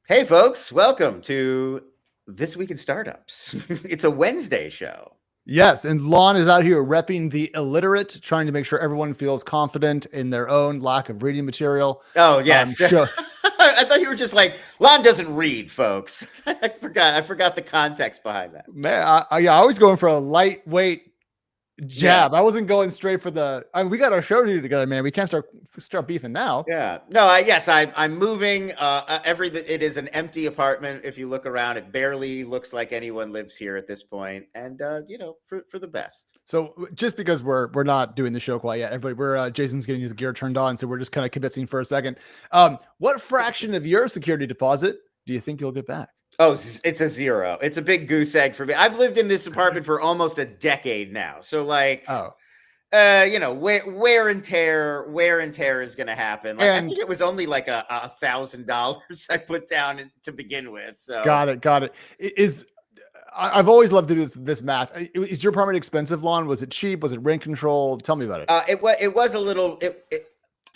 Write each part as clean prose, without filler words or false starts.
Hey, folks, welcome to This Week in Startups. It's a Wednesday show. Yes, and Lon is out here repping the illiterate, trying to make sure everyone feels confident in their own lack of reading material. Oh, yes. Show, I thought you were just like, Lon doesn't read, folks. I forgot the context behind that. man, I was going for a lightweight Yeah. jab. I wasn't going straight for the. We got our show to do together, man. We can't start beefing now. Yeah. No, I'm moving. It is an empty apartment. If you look around, it barely looks like anyone lives here at this point. And, for the best. So just because we're not doing the show quite yet, everybody, we're Jason's getting his gear turned on, so we're just kind of kibitzing for a second. What fraction of your security deposit do you think you'll get back? Oh, it's a zero. It's a big goose egg for me. I've lived in this apartment for almost a decade now. So wear and tear is going to happen. Like, I think it was only like $1,000 I put down to begin with. So got it. I've always loved to do this math. Is your apartment expensive, Lon? Was it cheap? Was it rent controlled? Tell me about it. It was a little.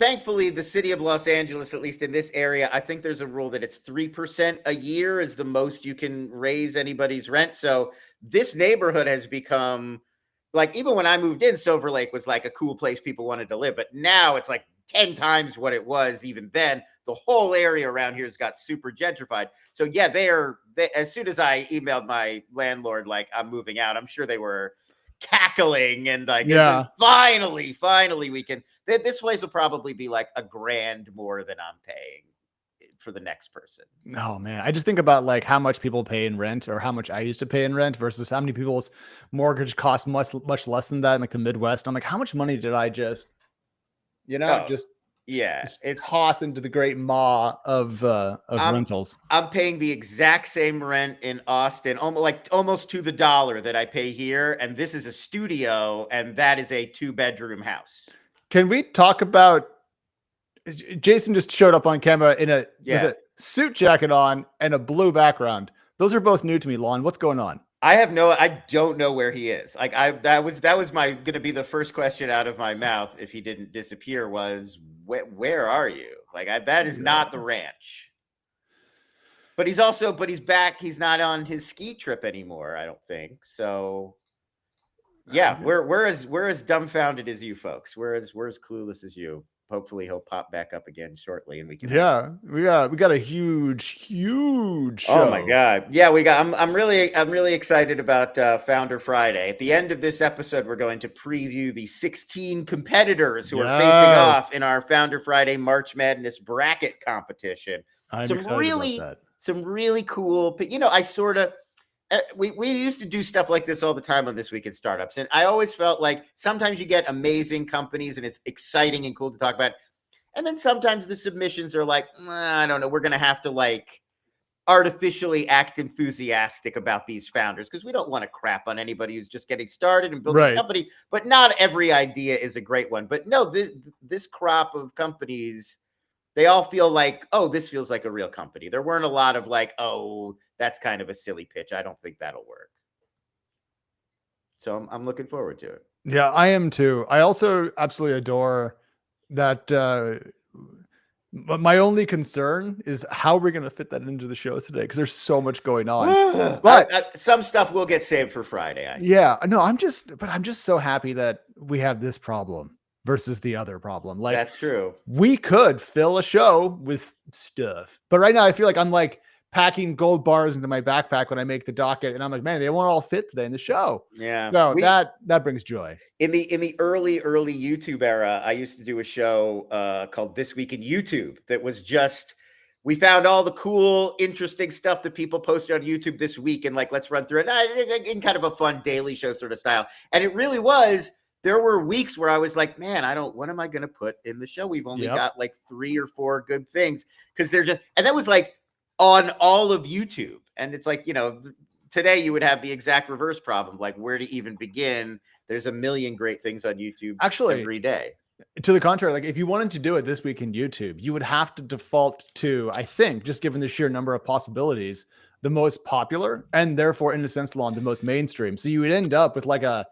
Thankfully, the city of Los Angeles, at least in this area, I think there's a rule that it's 3% a year is the most you can raise anybody's rent. So this neighborhood has become like, even when I moved in, Silver Lake was like a cool place people wanted to live. But now it's like 10 times what it was even then. The whole area around here has got super gentrified. So yeah, they as soon as I emailed my landlord, like, I'm moving out, I'm sure they were cackling and like, yeah, finally we can, this place will probably be like $1,000 more than I'm paying for the next person. No, man. I just think about like how much people pay in rent, or how much I used to pay in rent, versus how many people's mortgage costs much less than that in like the Midwest. I'm like, how much money did I just it's toss into the great maw of rentals? I'm paying the exact same rent in Austin, almost to the dollar that I pay here, and this is a studio, and that is a 2-bedroom house. Can we talk about? Jason just showed up on camera with a suit jacket on and a blue background. Those are both new to me, Lon. What's going on? I don't know where he is. Like, that was going to be the first question out of my mouth if he didn't disappear, was where are you? Like, that is not the ranch. But he's back. He's not on his ski trip anymore, I don't think. So yeah, we're as dumbfounded as you folks. We're as clueless as you. Hopefully he'll pop back up again shortly, and we can. Yeah, we got a huge show. Oh my God! Yeah, I'm really excited about Founder Friday. At the end of this episode, we're going to preview the 16 competitors who are facing off in our Founder Friday March Madness bracket competition. Some really cool. But I sort of. We used to do stuff like this all the time on This Week in Startups. And I always felt like sometimes you get amazing companies and it's exciting and cool to talk about. And then sometimes the submissions are like, I don't know, we're going to have to like artificially act enthusiastic about these founders because we don't want to crap on anybody who's just getting started and building a company. But not every idea is a great one. But no, this crop of companies, they all feel like, oh, this feels like a real company. There weren't a lot of like, oh, that's kind of a silly pitch. I don't think that'll work. So I'm looking forward to it. Yeah, I am too. I also absolutely adore that. But my only concern is how we're going to fit that into the show today, because there's so much going on. But some stuff will get saved for Friday. I'm just so happy that we have this problem versus the other problem. Like, that's true. We could fill a show with stuff, but right now I feel like I'm like packing gold bars into my backpack when I make the docket, and I'm like, man, they won't all fit today in the show. Yeah. So that brings joy. In the early YouTube era, I used to do a show called This Week in YouTube that was just, we found all the cool, interesting stuff that people posted on YouTube this week, and like, let's run through it in kind of a fun daily show sort of style. And it really was. There were weeks where I was like, man, what am I going to put in the show? We've only got like 3 or 4 good things, because they're just, and that was like on all of YouTube. And it's like, today you would have the exact reverse problem, like where to even begin. There's a million great things on YouTube actually every day. To the contrary, like if you wanted to do it This Week in YouTube, you would have to default to, I think, just given the sheer number of possibilities, the most popular, and therefore, in a sense, Lon, the most mainstream. So you would end up with like a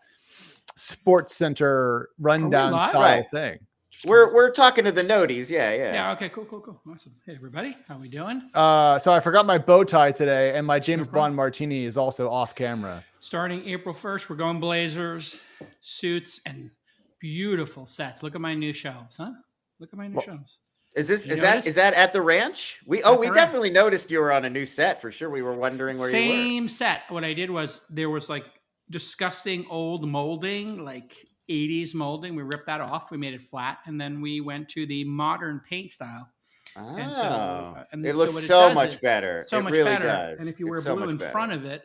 Sports Center rundown style thing. We're talking to the noties. Yeah. Yeah. Okay. Cool. Awesome. Hey, everybody. How we doing? So I forgot my bow tie today, and my James Bond martini is also off camera. Starting April 1st, we're going blazers, suits, and beautiful sets. Look at my new shelves, huh? Look at my new shelves. Is that at the ranch? We definitely noticed you were on a new set for sure. We were wondering where you were. Same set. What I did was there was like disgusting old molding, like 80s molding. We ripped that off. We made it flat, and then we went to the modern paint style. Oh, and it looks so much better. So much really better. Does. And if you wear blue in front of it,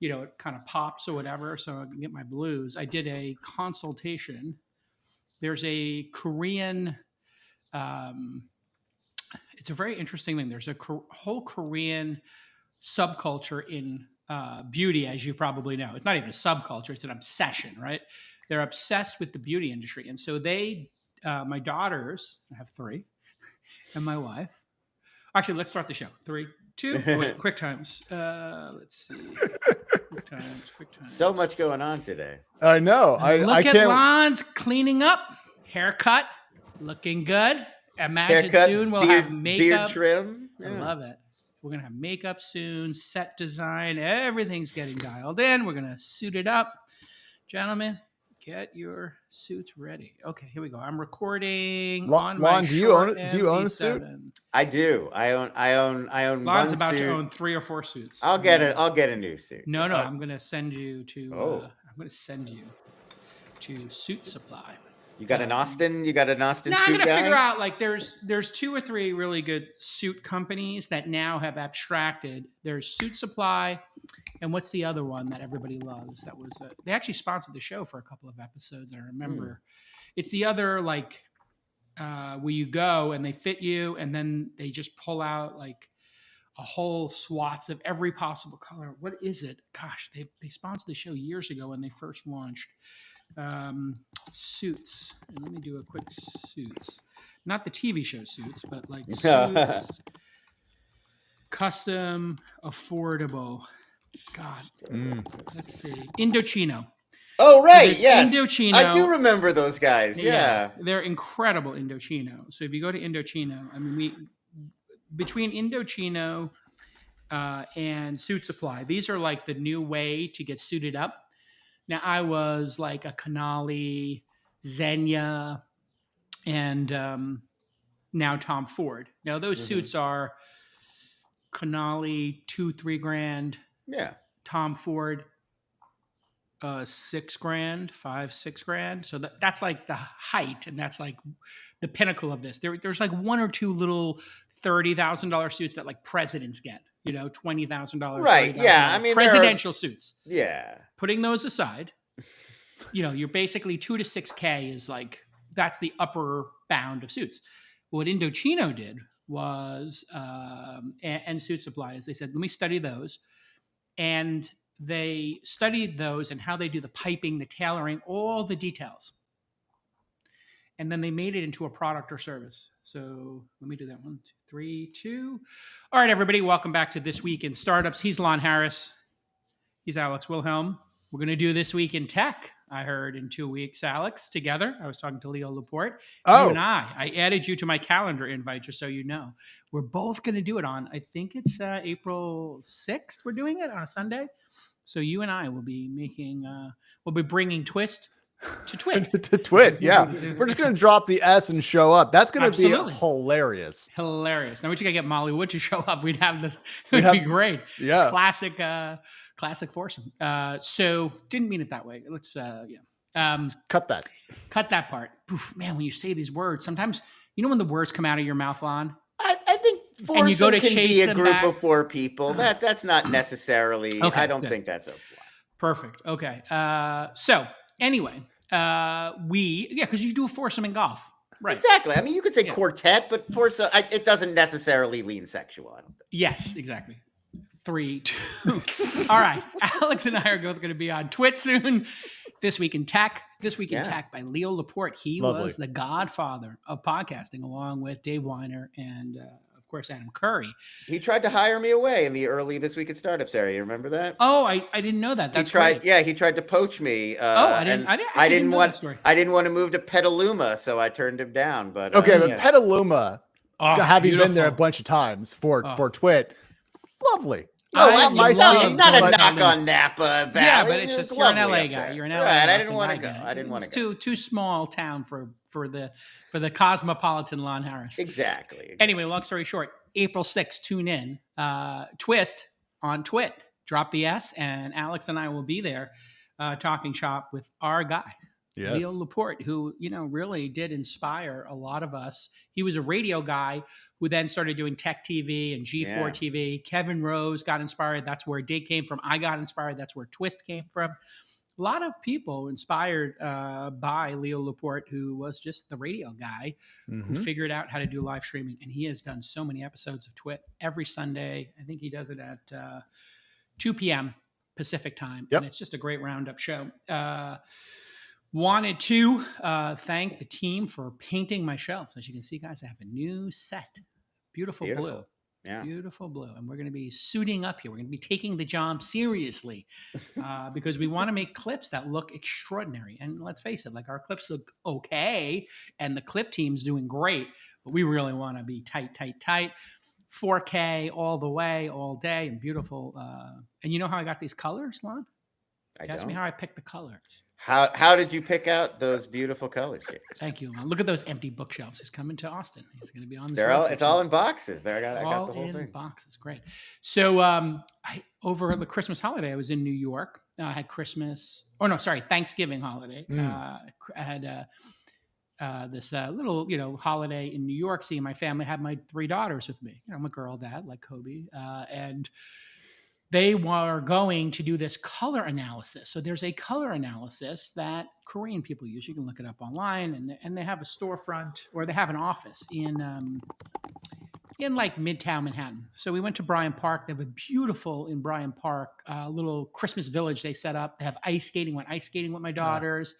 you know, it kind of pops or whatever. So I can get my blues. I did a consultation. There's a Korean. It's a very interesting thing. There's a whole Korean subculture in beauty, as you probably know. It's not even a subculture; it's an obsession, right? They're obsessed with the beauty industry, and so they, my daughters, I have 3, and my wife. Actually, let's start the show. 3, 2. Oh, wait, quick times. Let's see. Quick times. So much going on today. I know. Look at Lon's cleaning up, haircut, looking good. Imagine haircut, soon we'll beard, have makeup. Beard trim. Yeah. I love it. We're going to have makeup soon, set design. Everything's getting dialed in. We're going to suit it up. Gentlemen, get your suits ready. Okay, here we go. I'm recording on my Lon, do you own a suit? I do. I own Lon's one about suit. to own 3 or 4 suits. I'll get a new suit. No, I'm going to send you to Suit Supply. You got an Austin? You got an Austin suit I'm going to guy? figure out, like, there's 2 or 3 really good suit companies that now have abstracted. There's Suit Supply, and what's the other one that everybody loves? That was they actually sponsored the show for a couple of episodes, I remember. It's the other, like, where you go and they fit you, and then they just pull out, like, a whole swaths of every possible color. What is it? Gosh, they sponsored the show years ago when they first launched. Suits, and let me do a quick Suits, not the TV show Suits, but like Suits, custom, affordable. God, let's see, Indochino. Oh right, yes, Indochino. I do remember those guys. Yeah, they're incredible. Indochino. So if you go to Indochino, I mean, between Indochino and Suit Supply, these are like the new way to get suited up. Now, I was like a Canali, Xenia, and now Tom Ford. Now, those suits are Canali, $2-3 grand. Yeah. Tom Ford, $6 grand, $5-6 grand. So that's like the height, and that's like the pinnacle of this. There's like 1 or 2 little $30,000 suits that like presidents get. You know, $20,000. Right. Yeah. I mean, presidential suits. Yeah. Putting those aside, you know, you're basically 2 to 6K is like, that's the upper bound of suits. What Indochino did was, and Suit Supply is, they said, let me study those. And they studied those and how they do the piping, the tailoring, all the details. And then they made it into a product or service. So let me do that. 1, 2, 3, 2. All right, everybody, welcome back to This Week in Startups. He's Lon Harris. He's Alex Wilhelm. We're going to do This Week in Tech, I heard, in 2 weeks, Alex, together. I was talking to Leo Laporte. You and I added you to my calendar invite, just so you know. We're both going to do it on, I think it's April 6th. We're doing it on a Sunday. So you and I will be we'll be bringing Twist to Twit. to Twit, yeah. We're just going to drop the S and show up. That's going to be hilarious. Hilarious. Now we should get Molly Wood to show up. It would be great. Yeah. Classic foursome. So didn't mean it that way. Let's cut that. Cut that part. Oof, man, when you say these words, sometimes you know when the words come out of your mouth, Lon? I think foursome you go to can chase be a them group back. of 4 people. That's not necessarily. Okay, I don't good. think that's a. Perfect. Okay. So anyway, because you do a foursome in golf. Right. Exactly. I mean, you could say quartet, but foursome, it doesn't necessarily lean sexual. I don't think. Yes, exactly. 3, 2. All right. Alex and I are both going to be on Twit soon. This Week in Tech. This Week in Tech by Leo Laporte. He was the godfather of podcasting, along with Dave Weiner and, of of course, Adam Curry. He tried to hire me away in the early This Week at Startups area. You remember that? Oh, I didn't know that. That's he tried. great. Yeah, he tried to poach me. I didn't know that story. I didn't want to move to Petaluma, so I turned him down. But okay, but Petaluma, having beautiful. been there a bunch of times for Twit, lovely. No, it's not a knock on Napa Valley. Yeah, but it's just you're an LA guy. You're an LA guy. Right, I didn't want to go. I didn't want to go. Too small town for the cosmopolitan Lon Harris. Exactly. Anyway, long story short, April 6th, tune in. Twist on Twit. Drop the S, and Alex and I will be there talking shop with our guy. Yes. Leo Laporte, who, really did inspire a lot of us. He was a radio guy who then started doing tech TV and G4 TV. Kevin Rose got inspired. That's where Dig came from. I got inspired. That's where Twist came from. A lot of people inspired by Leo Laporte, who was just the radio guy who figured out how to do live streaming. And he has done so many episodes of Twit every Sunday. I think he does it at 2 p.m. Pacific time. Yep. And it's just a great roundup show. Wanted to thank the team for painting my shelves. As you can see, guys, I have a new set. Beautiful blue. Yeah. Beautiful blue. And we're going to be suiting up here. We're going to be taking the job seriously because we want to make clips that look extraordinary. And let's face it, like our clips look okay and the clip team's doing great, but we really want to be tight. 4K all the way, all day, and beautiful. And you know how I got these colors, Lon? You asked me how I picked the colors. How did you pick out those beautiful colors, Jason? Thank you, Lon. Look at those empty bookshelves. He's coming to Austin. He's going to be on the show. It's all in boxes. There, I got the whole thing. All in boxes. Great. So over the Christmas holiday, I was in New York. I had Thanksgiving holiday. I had this little, holiday in New York, seeing my family. I had my 3 daughters with me. I'm a girl dad, like Kobe, and they were going to do this color analysis. So there's a color analysis that Korean people use. You can look it up online, and they have a storefront, or they have an office in like Midtown Manhattan. So we went to Bryant Park. They have a beautiful, in Bryant Park, little Christmas village they set up. They have ice skating. Went ice skating with my daughters.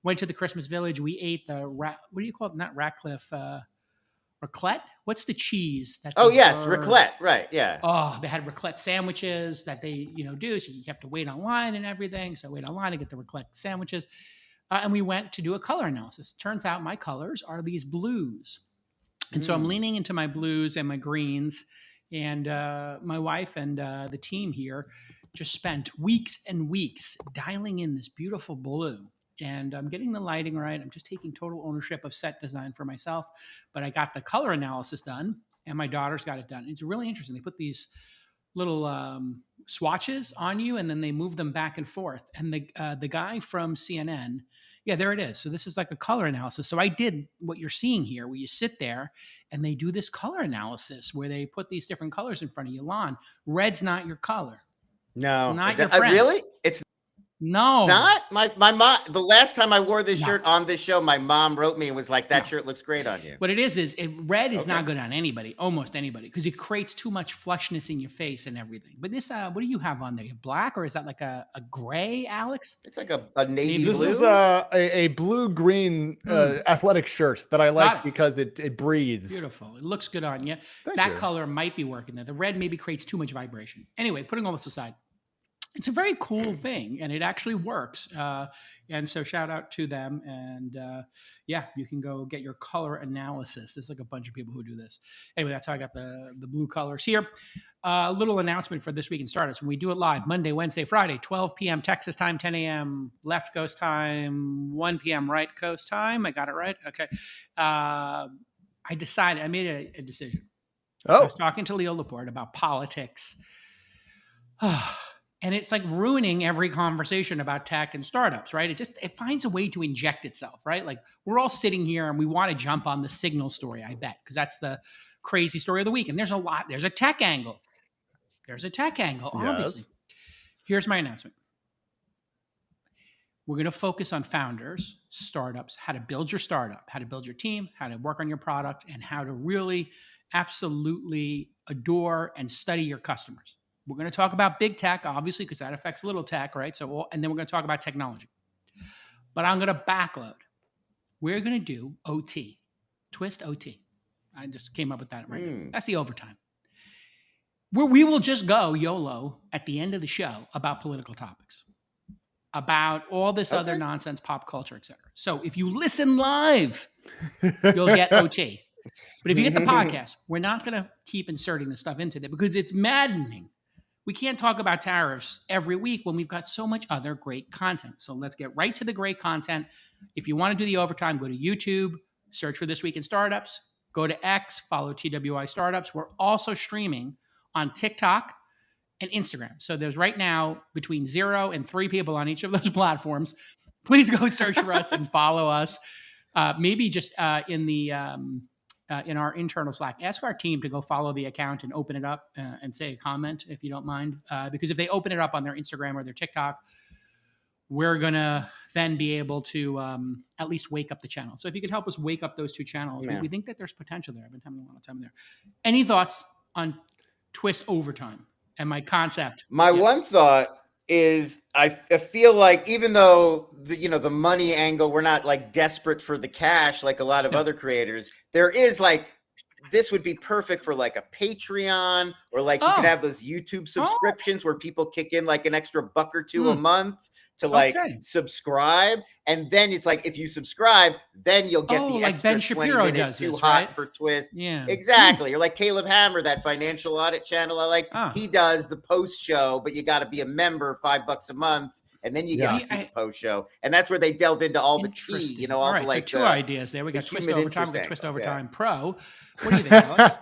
Went to the Christmas village. We ate the what do you call it? Not Ratcliffe. Raclette? What's the cheese? Raclette. Right. Yeah. Oh, they had raclette sandwiches that they, do. So you have to wait online and everything. So I wait online to get the raclette sandwiches. And we went to do a color analysis. Turns out my colors are these blues. And so I'm leaning into my blues and my greens. And my wife and the team here just spent weeks and weeks dialing in this beautiful blue. And I'm getting the lighting right. I'm just taking total ownership of set design for myself. But I got the color analysis done, and my daughters got it done. It's really interesting. They put these little swatches on you, and then they move them back and forth. And the guy from CNN, there it is. So this is like a color analysis. So I did what you're seeing here, where you sit there, and they do this color analysis, where they put these different colors in front of you. Lon, red's not your color. No. It's not your friend. Really? It's no. Not? My mom, the last time I wore this shirt on this show, my mom wrote me and was like, that shirt looks great on you. What it is red is not good on anybody, almost anybody, because it creates too much flushness in your face and everything. But this, what do you have on there? Black, or is that like a gray, Alex? It's like a navy blue. This is a blue-green athletic shirt that I like because it breathes. Beautiful. It looks good on you. Thank that you. color might be working there. The red maybe creates too much vibration. Anyway, putting all this aside, it's a very cool thing, and it actually works. And so shout out to them. And you can go get your color analysis. There's like a bunch of people who do this. Anyway, that's how I got the blue colors here. A little announcement for this week in startups. When we do it live, Monday, Wednesday, Friday, 12 p.m. Texas time, 10 a.m. left coast time, 1 p.m. right coast time. I got it right? Okay. I made a decision. I was talking to Leo Laporte about politics. And it's like ruining every conversation about tech and startups, right? It finds a way to inject itself, right? Like we're all sitting here and we want to jump on the Signal story, I bet, because that's the crazy story of the week. And there's a tech angle. Obviously. Here's my announcement. We're going to focus on founders, startups, how to build your startup, how to build your team, how to work on your product, and how to really absolutely adore and study your customers. We're going to talk about big tech, obviously, because that affects little tech, right? And then we're going to talk about technology. But I'm going to backload. We're going to do OT, Twist OT. I just came up with that right now. That's the overtime. Where we will just go YOLO at the end of the show about political topics, about all this other nonsense, pop culture, etc. So if you listen live, you'll get OT. But if you get the podcast, we're not going to keep inserting this stuff into there because it's maddening. We can't talk about tariffs every week when we've got so much other great content. So let's get right to the great content. If you want to do the overtime, go to YouTube, search for This Week in Startups, go to X, follow TWI Startups. We're also streaming on TikTok and Instagram. So there's right now between 0 and 3 people on each of those platforms. Please go search for us and follow us. Maybe just in our internal Slack, ask our team to go follow the account and open it up and say a comment if you don't mind. Because if they open it up on their Instagram or their TikTok, we're going to then be able to at least wake up the channel. So if you could help us wake up those 2 channels, we think that there's potential there. I've been having a lot of time there. Any thoughts on Twist Overtime and my concept? My one thought is I feel like even though the money angle, we're not like desperate for the cash like a lot of other creators, there is like this would be perfect for like a Patreon or like you could have those YouTube subscriptions where people kick in like an extra $1 or $2 a month to like subscribe. And then it's like, if you subscribe, then you'll get the like extra Ben 20 Shapiro minutes does too this, hot right? for Twist. Yeah, exactly. Or like Caleb Hammer, that financial audit channel. I like, he does the post show, but you got to be a member, $5 a month. And then you get the post show. And that's where they delve into all the tea, all right, the like so 2 ideas there. We got Twist Overtime, we got Twist Overtime Pro. What do you think, Alex?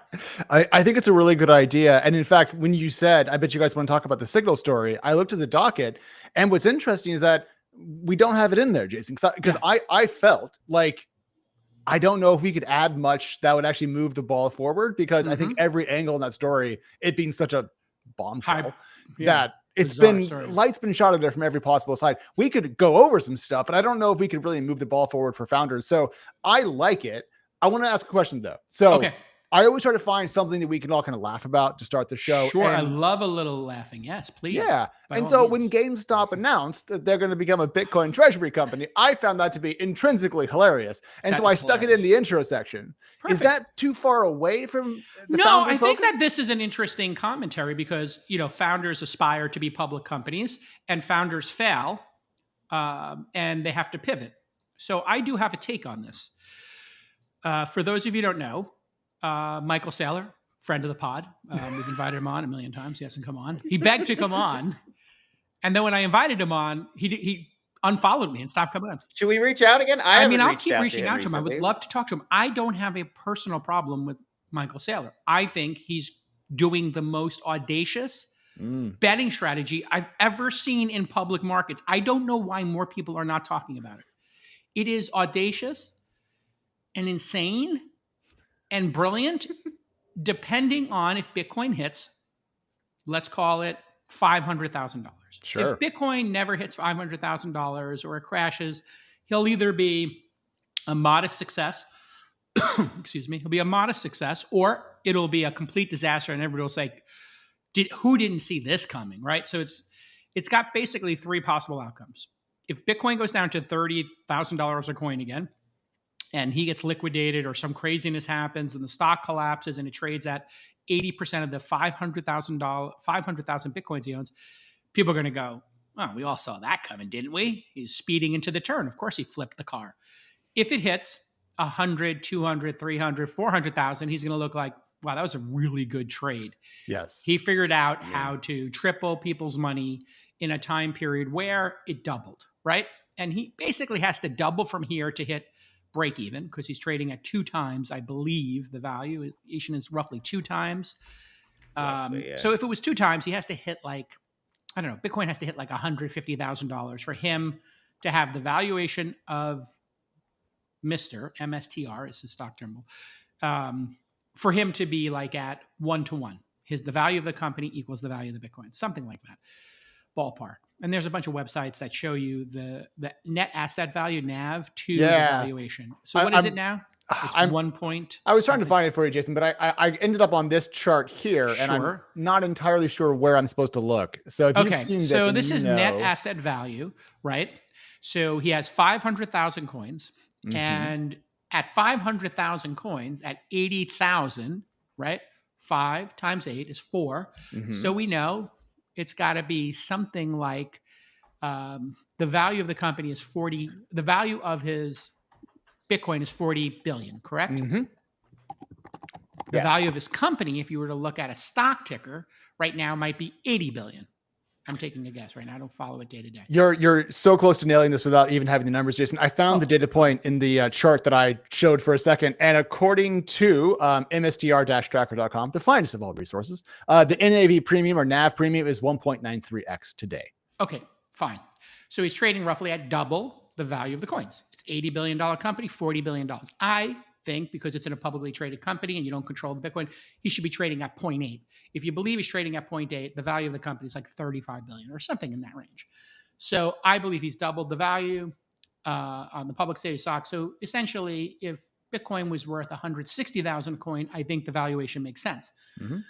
I think it's a really good idea. And in fact, when you said, I bet you guys want to talk about the Signal story, I looked at the docket. And what's interesting is that we don't have it in there, Jason, because I felt like I don't know if we could add much that would actually move the ball forward, because I think every angle in that story, it being such a bombshell that light's been shot at there from every possible side. We could go over some stuff, but I don't know if we could really move the ball forward for founders. So I like it. I want to ask a question though. So I always try to find something that we can all kind of laugh about to start the show. Sure. I love a little laughing. Yes, please. Yeah. And so when GameStop announced that they're going to become a Bitcoin treasury company, I found that to be intrinsically hilarious. And so I stuck it in the intro section. Perfect. Is that too far away from the founder I think that this is an interesting commentary because, founders aspire to be public companies and founders fail and they have to pivot. So I do have a take on this. For those of you who don't know, Michael Saylor, friend of the pod. We've invited him on a million times. He hasn't come on. He begged to come on. And then when I invited him on, he unfollowed me and stopped coming on. Should we reach out again? I'll keep reaching out to him. I would love to talk to him. I don't have a personal problem with Michael Saylor. I think he's doing the most audacious betting strategy I've ever seen in public markets. I don't know why more people are not talking about it. It is audacious and insane and brilliant, depending on if Bitcoin hits, let's call it $500,000. Sure. If Bitcoin never hits $500,000 or it crashes, he'll either be a modest success, excuse me, he'll be a modest success, or it'll be a complete disaster and everybody will say, who didn't see this coming, right? So it's got basically 3 possible outcomes. If Bitcoin goes down to $30,000 a coin again, and he gets liquidated or some craziness happens and the stock collapses and it trades at 80% of the 500,000 Bitcoins he owns, people are going to go, oh, we all saw that coming, didn't we? He's speeding into the turn. Of course he flipped the car. If it hits 100, 200, 300, 400,000, he's going to look like, wow, that was a really good trade. Yes. He figured out how to triple people's money in a time period where it doubled, right? And he basically has to double from here to hit break even because he's trading at 2 times, I believe, the valuation is roughly 2 times. So if it was 2 times, he has to hit Bitcoin has to hit like $150,000 for him to have the valuation of Mr. MSTR is his stock terminal, for him to be like at 1-to-1. The value of the company equals the value of the Bitcoin, something like that, ballpark. And there's a bunch of websites that show you the net asset value, NAV, to the valuation. So what is it now? It's 1 point. I was trying to find it for you, Jason, but I ended up on this chart here, and I'm not entirely sure where I'm supposed to look. So if you've seen this, so this is net asset value, right? So he has 500,000 coins, and at 500,000 coins at 80,000, right? 5 times 8 is 4. Mhm. So we know it's got to be something like the value of the company is 40. The value of his Bitcoin is 40 billion, correct? Mhm. The Yes. value of his company, if you were to look at a stock ticker right now, might be 80 billion. I'm taking a guess right now. I don't follow it day to day. You're so close to nailing this without even having the numbers, Jason. I found the data point in the chart that I showed for a second. And according to mstr-tracker.com, the finest of all resources, the NAV premium or NAV premium is 1.93x today. Okay, fine. So he's trading roughly at double the value of the coins. It's $80 billion company, $40 billion. I think because it's in a publicly traded company and you don't control the Bitcoin, he should be trading at 0.8. If you believe he's trading at 0.8, the value of the company is like 35 billion or something in that range. So I believe he's doubled the value on the public stated stock. So essentially, if Bitcoin was worth 160,000 a coin, I think the valuation makes sense. Mhm.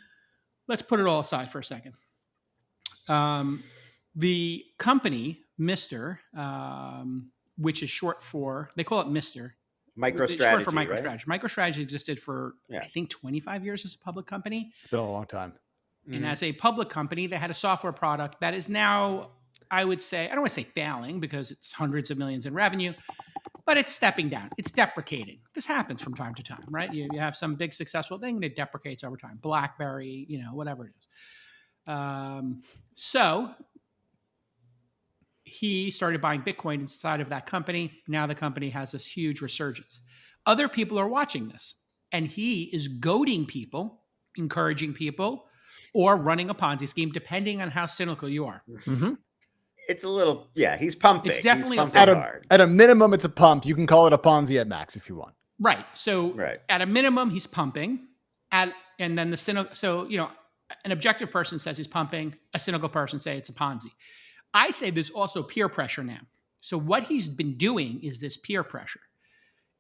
Let's put it all aside for a second. The company, Mr., which is short for, they call it Mr. MicroStrategy, Short for right? MicroStrategy. MicroStrategy existed for, I think, 25 years as a public company. It's been a long time. And as a public company, they had a software product that is now, I would say, I don't want to say failing because it's hundreds of millions in revenue, but it's stepping down. It's deprecating. This happens from time to time, right? You have some big successful thing and it deprecates over time. BlackBerry, whatever it is. So he started buying Bitcoin inside of that company. Now the company has this huge resurgence. Other people are watching this, and he is goading people, encouraging people, or running a Ponzi scheme, depending on how cynical you are. Mm-hmm. It's a little, he's pumping. It's definitely he's pumping hard. At a minimum, it's a pump. You can call it a Ponzi at max if you want. Right. So at a minimum, he's pumping. And then the cynical, so, an objective person says he's pumping. A cynical person say it's a Ponzi. I say there's also peer pressure now. So what he's been doing is this peer pressure.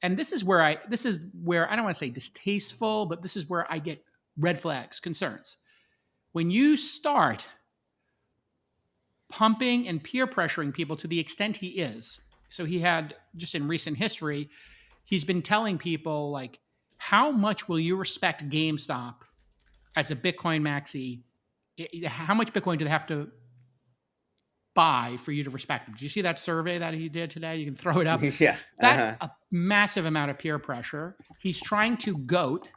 And this is where I don't want to say distasteful, but this is where I get red flags, concerns. When you start pumping and peer pressuring people to the extent he is, so he had, just in recent history, he's been telling people, like, how much will you respect GameStop as a Bitcoin maxi? How much Bitcoin do they have to buy for you to respect them? Did you see that survey that he did today? You can throw it up. Yeah. That's a massive amount of peer pressure. He's trying to goat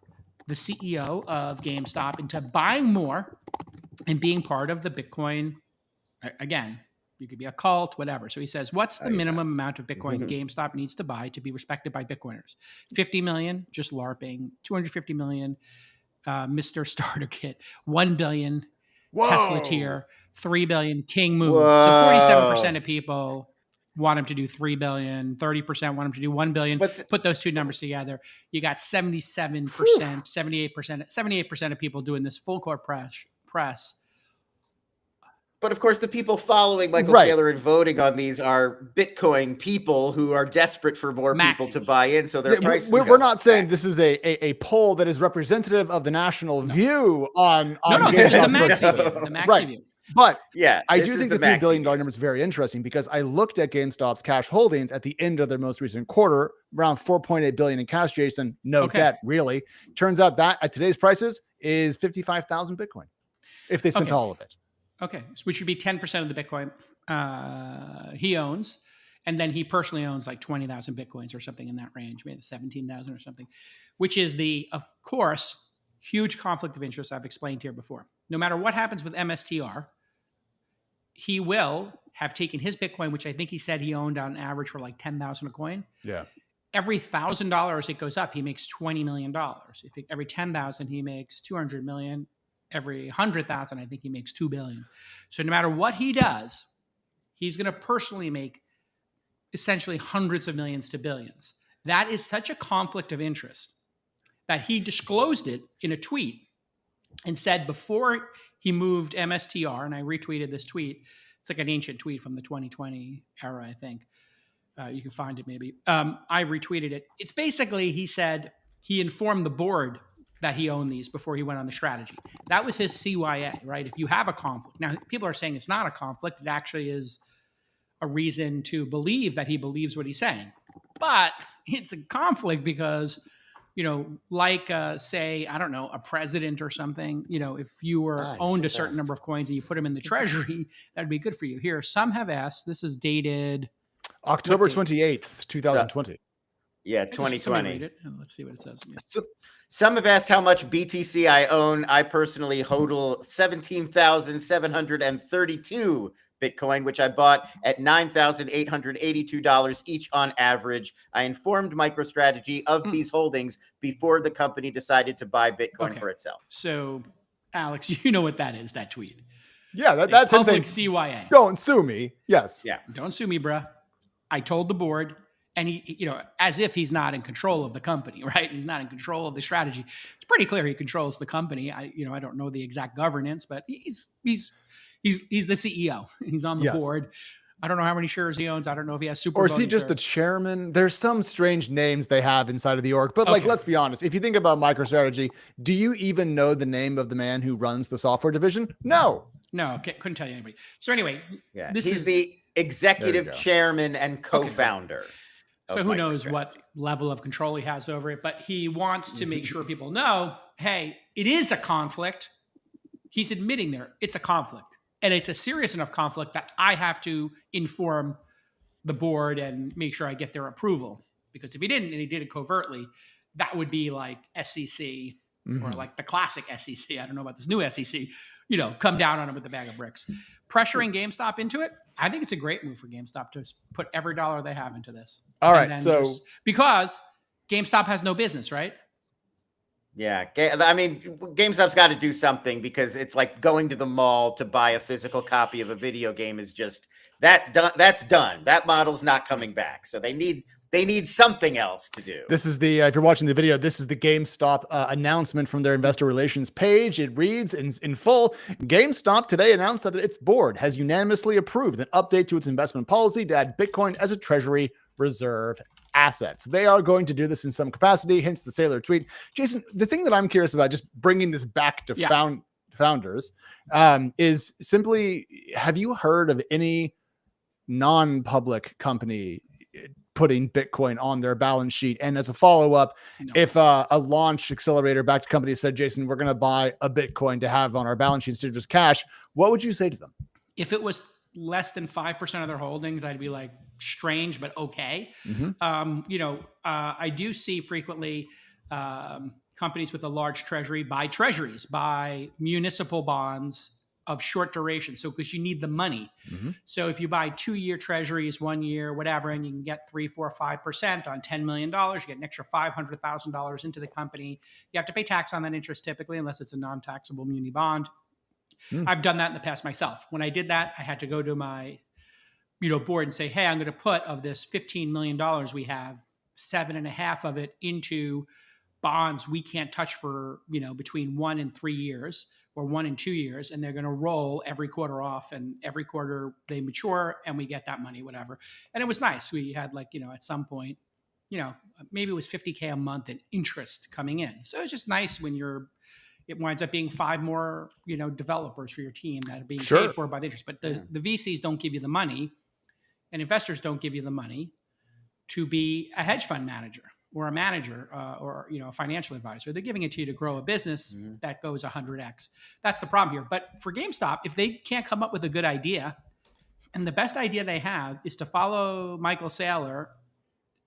the CEO of GameStop into buying more and being part of the Bitcoin. Again, you could be a cult, whatever. So he says, what's the minimum amount of Bitcoin GameStop needs to buy to be respected by Bitcoiners? 50 million, just LARPing. 250 million, Mr. Starter Kit. 1 billion, Tesla tier. 3 billion, King Move. So 47% of people want him to do 3 billion. 30% want him to do 1 billion. Put those two numbers together. You got 77%, 78% of people doing this full court press. But of course, the people following Michael Saylor and voting on these are Bitcoin people who are desperate for more people to buy in. So their prices. We're not saying this is a poll that is representative of the national view on this is the maxi view. But I do think the $3 billion number is very interesting because I looked at GameStop's cash holdings at the end of their most recent quarter, around 4.8 billion in cash, Jason, no debt, really. Turns out that at today's prices is 55,000 Bitcoin if they spent all of it. Okay, which would be 10% of the Bitcoin he owns. And then he personally owns like 20,000 Bitcoins or something in that range, maybe 17,000 or something, which is of course, huge conflict of interest I've explained here before. No matter what happens with MSTR, he will have taken his Bitcoin, which I think he said he owned on average for like 10,000 a coin. Yeah. Every $1,000 it goes up, he makes $20 million. Every 10,000, he makes 200 million. Every 100,000, I think he makes 2 billion. So no matter what he does, he's going to personally make essentially hundreds of millions to billions. That is such a conflict of interest that he disclosed it in a tweet and said before he moved MSTR, and I retweeted this tweet. It's like an ancient tweet from the 2020 era, I think. You can find it maybe. I retweeted it. It's basically, he said he informed the board that he owned these before he went on the strategy. That was his CYA, right? If you have a conflict. Now, people are saying it's not a conflict. It actually is a reason to believe that he believes what he's saying. but it's a conflict because, like say, I don't know, a president or something, if you were owned a certain number of coins and you put them in the treasury, that'd be good for you. Here, some have asked, this is dated October 28th, 2020. Yeah, Somebody 2020. read it and let's see what it says. Yeah. So, some have asked how much BTC I own. I personally hodl 17,732 Bitcoin, which I bought at $9,882 each on average. I informed MicroStrategy of these holdings before the company decided to buy Bitcoin for itself. So, Alex, you know what that is, that tweet. Yeah, that's him saying, CYA. Don't sue me. Yes. Yeah. Don't sue me, bruh. I told the board, and he, as if he's not in control of the company, right? He's not in control of the strategy. It's pretty clear he controls the company. I don't know the exact governance, but he's the CEO. He's on the board. I don't know how many shares he owns. I don't know if he has super. Or is he just the chairman? There's some strange names they have inside of the org. But let's be honest. If you think about MicroStrategy, do you even know the name of the man who runs the software division? No. Couldn't tell you anybody. So anyway, he's the executive chairman and co-founder. So who knows what level of control he has over it, but he wants to make sure people know, hey, it is a conflict. He's admitting there it's a conflict, and it's a serious enough conflict that I have to inform the board and make sure I get their approval. Because if he didn't, and he did it covertly, that would be like SEC or like the classic SEC. I don't know about this new SEC, come down on him with a bag of bricks. Pressuring GameStop into it, I think it's a great move for GameStop to put every dollar they have into this. All right, so because GameStop has no business, right? Yeah, I mean, GameStop's got to do something because it's like going to the mall to buy a physical copy of a video game is just that's done. That model's not coming back. So they need something else to do. This is the, if you're watching the video, this is the GameStop announcement from their investor relations page. It reads in full, GameStop today announced that its board has unanimously approved an update to its investment policy to add Bitcoin as a treasury reserve asset. So they are going to do this in some capacity, hence the Sailor tweet. Jason, the thing that I'm curious about, just bringing this back to founders, is simply, have you heard of any non-public company putting Bitcoin on their balance sheet? And as a follow-up, if a launch accelerator backed company said, Jason, we're going to buy a Bitcoin to have on our balance sheet instead of just cash, what would you say to them? If it was less than 5% of their holdings, I'd be like, strange, but okay. I do see frequently companies with a large treasury buy treasuries, buy municipal bonds of short duration. So because you need the money. So if you buy 2-year treasuries, 1 year, whatever, and you can get 3, 4, 5% on $10 million, you get an extra $500,000 into the company. You have to pay tax on that interest typically, unless it's a non-taxable muni bond. I've done that in the past myself. When I did that, I had to go to my board and say, hey, I'm going to put of this $15 million we have, 7.5 of it into bonds we can't touch for, between 1 and 3 years or 1 and 2 years. And they're going to roll every quarter off, and every quarter they mature and we get that money, whatever. And it was nice. We had at some point, maybe it was $50K a month in interest coming in. So it's just nice when it winds up being 5 more, developers for your team that are being paid for by the interest. But the VCs don't give you the money, and investors don't give you the money to be a hedge fund manager or a manager or a financial advisor. They're giving it to you to grow a business that goes 100x. That's the problem here. But for GameStop, if they can't come up with a good idea, and the best idea they have is to follow Michael Saylor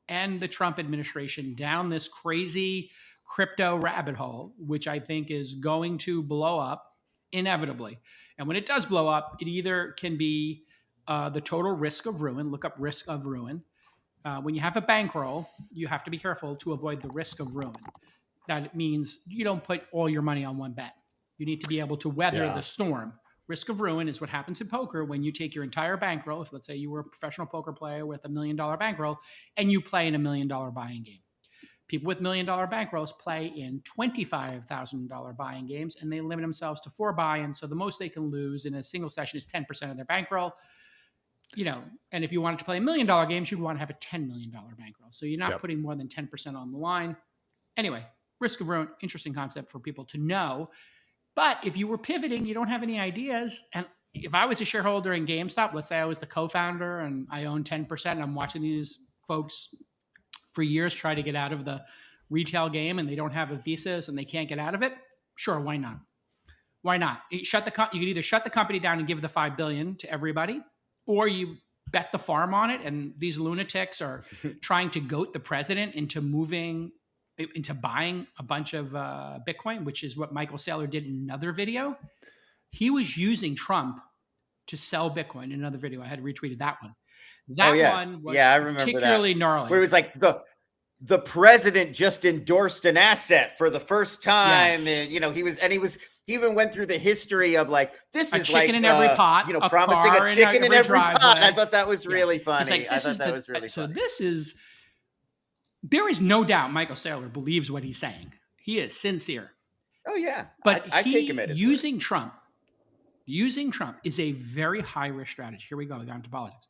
and the Trump administration down this crazy crypto rabbit hole, which I think is going to blow up inevitably. And when it does blow up, it either can be the total risk of ruin. Look up risk of ruin. When you have a bankroll, you have to be careful to avoid the risk of ruin. That means you don't put all your money on one bet. You need to be able to weather the storm. Risk of ruin is what happens in poker when you take your entire bankroll. If let's say you were a professional poker player with $1 million bankroll and you play in $1 million buying game. People with $1 million bankrolls play in $25,000 buying games, and they limit themselves to 4 buy-ins. So the most they can lose in a single session is 10% of their bankroll. And if you wanted to play $1 million games, you'd want to have a $10 million bankroll. So you're not putting more than 10% on the line. Anyway, risk of ruin, interesting concept for people to know. But if you were pivoting, you don't have any ideas. And if I was a shareholder in GameStop, let's say I was the co-founder and I own 10%, and I'm watching these folks for years try to get out of the retail game and they don't have a visas and they can't get out of it, sure, why not? Why not? You can either shut the company down and give the $5 billion to everybody, or you bet the farm on it. And these lunatics are trying to goat the president into buying a bunch of Bitcoin, which is what Michael Saylor did in another video. He was using Trump to sell Bitcoin in another video. I had retweeted that one. That one was I remember particularly that. gnarly. Where it was like the president just endorsed an asset for the first time. Yes. And, he even went through the history of like, this is like, in every pot, promising a chicken in every pot. I thought that was really funny. Like, so there is no doubt Michael Saylor believes what he's saying. He is sincere. Oh yeah. But I take him at his using Trump is a very high risk strategy. Here we go. We got into politics.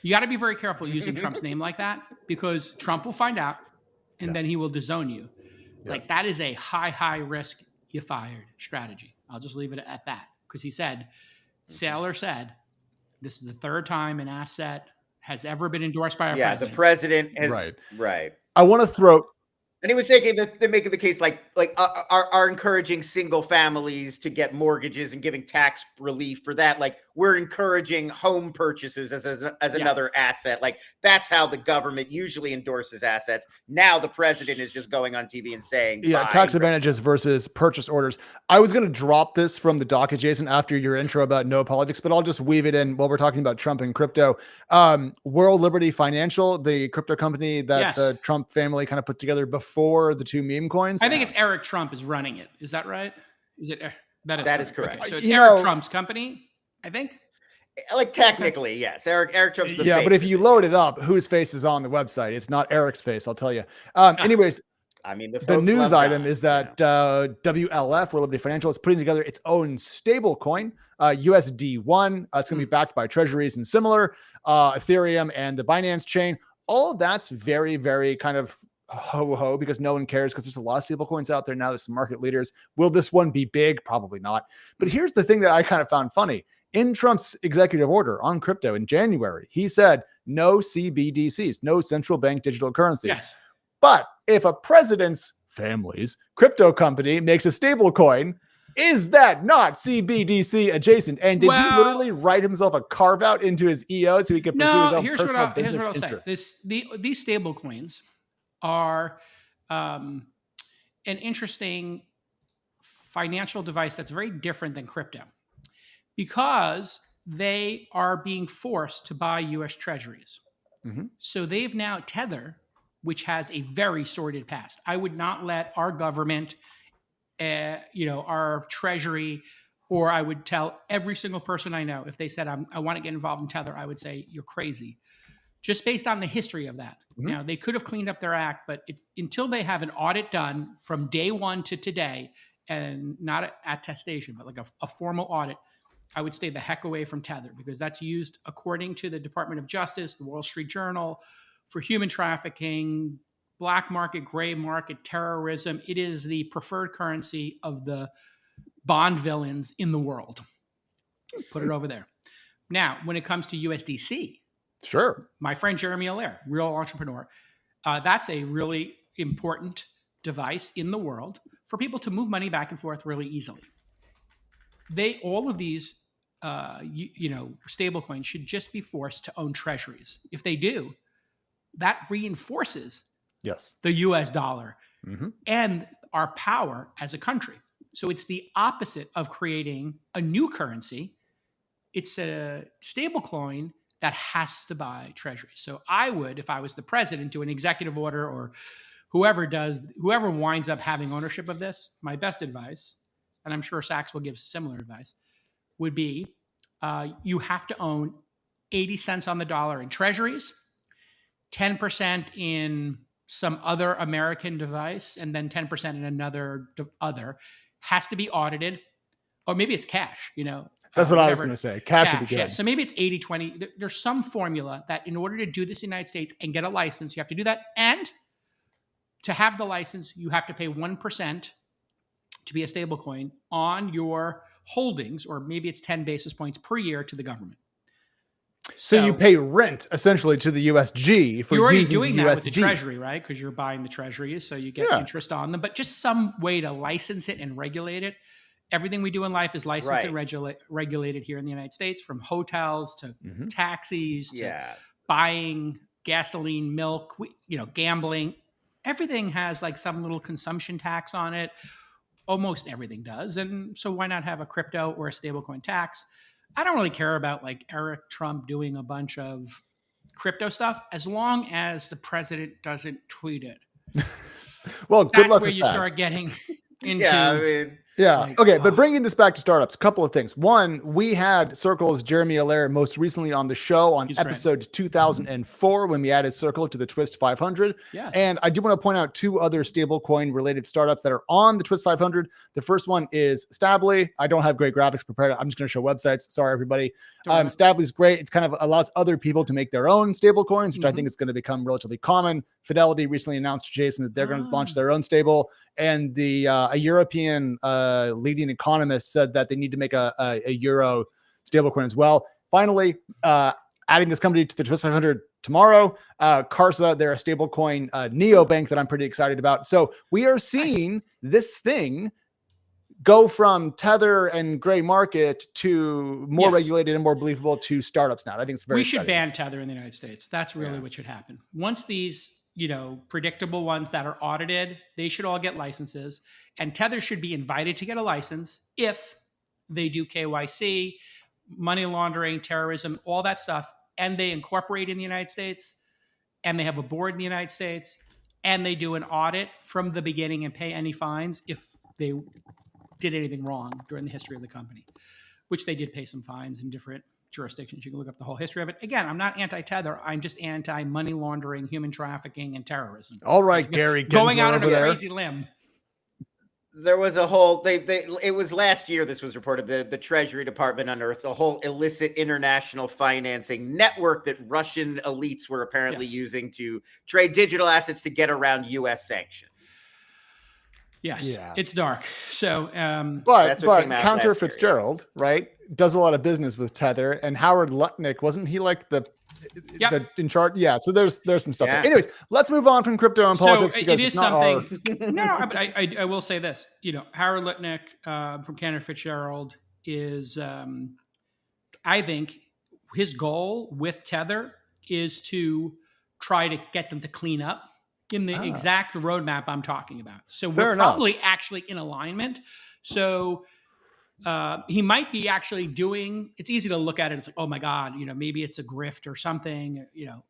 You got to be very careful using Trump's name like that, because Trump will find out and then he will disown you. Yes. Like, that is a high risk, you fired strategy. I'll just leave it at that, because Saylor said, this is the third time an asset has ever been endorsed by our president. Yeah, the president has, right. I want to throw... And he was saying that they're making the case like are encouraging single families to get mortgages and giving tax relief for that. Like, we're encouraging home purchases as another asset. Like, that's how the government usually endorses assets. Now the president is just going on TV and saying, tax advantages versus purchase orders. I was going to drop this from the docket, Jason, after your intro about no politics, but I'll just weave it in while we're talking about Trump and crypto. World Liberty Financial, the crypto company that the Trump family kind of put together before the two meme coins. I think it's Eric Trump is running it. Is that right? Is it? That is correct. Okay. So it's Eric Trump's company, I think. Like, technically, yes. Eric Trump's the face. But if you load it up, whose face is on the website? It's not Eric's face, I'll tell you. Anyways, I mean, the news item is that WLF, World Liberty Financial, is putting together its own stable coin, USD1. It's going to be backed by treasuries and similar, Ethereum and the Binance chain. All of that's very, very kind of ho-ho, because no one cares, because there's a lot of stable coins out there now. There's some market leaders. Will this one be big? Probably not. But here's the thing that I kind of found funny. In Trump's executive order on crypto in January, he said no CBDCs, no central bank digital currencies. Yes. But if a president's family's crypto company makes a stable coin, is that not CBDC adjacent? And did he literally write himself a carve out into his EO so he could pursue his own personal business interests? These stable coins are an interesting financial device that's very different than crypto, because they are being forced to buy U.S. treasuries. Mm-hmm. So they've now Tether, which has a very sordid past. I would not let our government, our treasury, or I would tell every single person I know, if they said, I want to get involved in Tether, I would say, you're crazy. Just based on the history of that. Mm-hmm. Now, they could have cleaned up their act, but until they have an audit done from day one to today, and not an attestation, but like a formal audit, I would stay the heck away from Tether, because that's used, according to the Department of Justice, the Wall Street Journal, for human trafficking, black market, gray market, terrorism. It is the preferred currency of the bond villains in the world. Put it over there. Now, when it comes to USDC, sure, my friend Jeremy Allaire, real entrepreneur, that's a really important device in the world for people to move money back and forth really easily. All of these, stable coins should just be forced to own treasuries. If they do, that reinforces the US dollar and our power as a country. So it's the opposite of creating a new currency. It's a stable coin that has to buy treasuries. So I would, if I was the president, do an executive order, or whoever winds up having ownership of this, my best advice, and I'm sure Sachs will give similar advice, would be you have to own 80 cents on the dollar in treasuries, 10% in some other American device, and then 10% in another other. Has to be audited, or maybe it's cash, That's what I was going to say. Cash would be good. Yeah. So maybe it's 80-20. There's some formula that in order to do this in the United States and get a license, you have to do that. And to have the license, you have to pay 1% to be a stablecoin on your holdings, or maybe it's 10 basis points per year to the government. So you pay rent essentially to the USG for you're already using doing the that USD. with the treasury, right? Because you're buying the treasuries, so you get interest on them. But just some way to license it and regulate it. Everything we do in life is licensed and regulated here in the United States, from hotels to taxis to buying gasoline, milk, gambling. Everything has like some little consumption tax on it. Almost everything does. And so why not have a crypto or a stablecoin tax? I don't really care about like Eric Trump doing a bunch of crypto stuff as long as the president doesn't tweet it. Well, good luck where with you that. start getting into okay, but bringing this back to startups, a couple of things. One, we had Circle's Jeremy Allaire most recently on the show on episode 2004 when we added Circle to the Twist 500. Yes. And I do want to point out two other stablecoin related startups that are on the Twist 500. The first one is Stably. I don't have great graphics prepared. I'm just going to show websites. Sorry, everybody. Stably's great. It's kind of allows other people to make their own stablecoins, which I think is going to become relatively common. Fidelity recently announced to Jason that they're going to launch their own stable. And a European leading economist said that they need to make a euro stablecoin as well. Finally, adding this company to the Twist 500 tomorrow, Carsa, they're a stablecoin neobank that I'm pretty excited about. So we are seeing this thing go from Tether and gray market to more regulated and more believable to startups now. I think it's very exciting. Should ban Tether in the United States. That's really what should happen. Once these predictable ones that are audited, they should all get licenses, and Tether should be invited to get a license if they do KYC, money laundering, terrorism, all that stuff, and they incorporate in the United States, and they have a board in the United States, and they do an audit from the beginning and pay any fines if they did anything wrong during the history of the company, which they did pay some fines in different jurisdictions. You can look up the whole history of it. Again, I'm not anti-Tether. I'm just anti-money laundering, human trafficking, and terrorism. All right, Gary. Going out on a crazy limb. There was a whole, it was last year this was reported, the Treasury Department unearthed a whole illicit international financing network that Russian elites were apparently using to trade digital assets to get around U.S. sanctions. Yes, it's dark. So, but Counter Fitzgerald, right, does a lot of business with Tether, and Howard Lutnick, wasn't he like the in charge? Yeah. So there's some stuff. There. Anyways, let's move on from crypto and politics because it is it's not something. No, but I will say this. Howard Lutnick from Cantor Fitzgerald is, I think, his goal with Tether is to try to get them to clean up in the exact roadmap I'm talking about. So we're probably actually in alignment. So he might be actually doing, it's easy to look at it. It's like, oh my God, maybe it's a grift or something,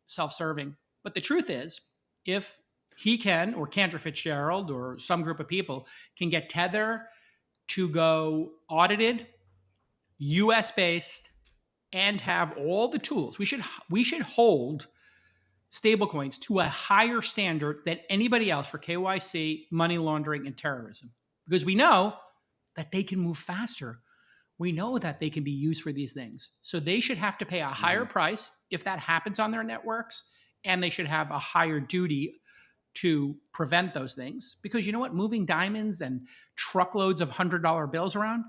self-serving. But the truth is, if he can, or Cantor Fitzgerald or some group of people can get Tether to go audited, US based, and have all the tools, we should hold stablecoins to a higher standard than anybody else for KYC, money laundering, and terrorism. Because we know that they can move faster. We know that they can be used for these things. So they should have to pay a higher price if that happens on their networks, and they should have a higher duty to prevent those things. Because you know what? Moving diamonds and truckloads of $100 bills around,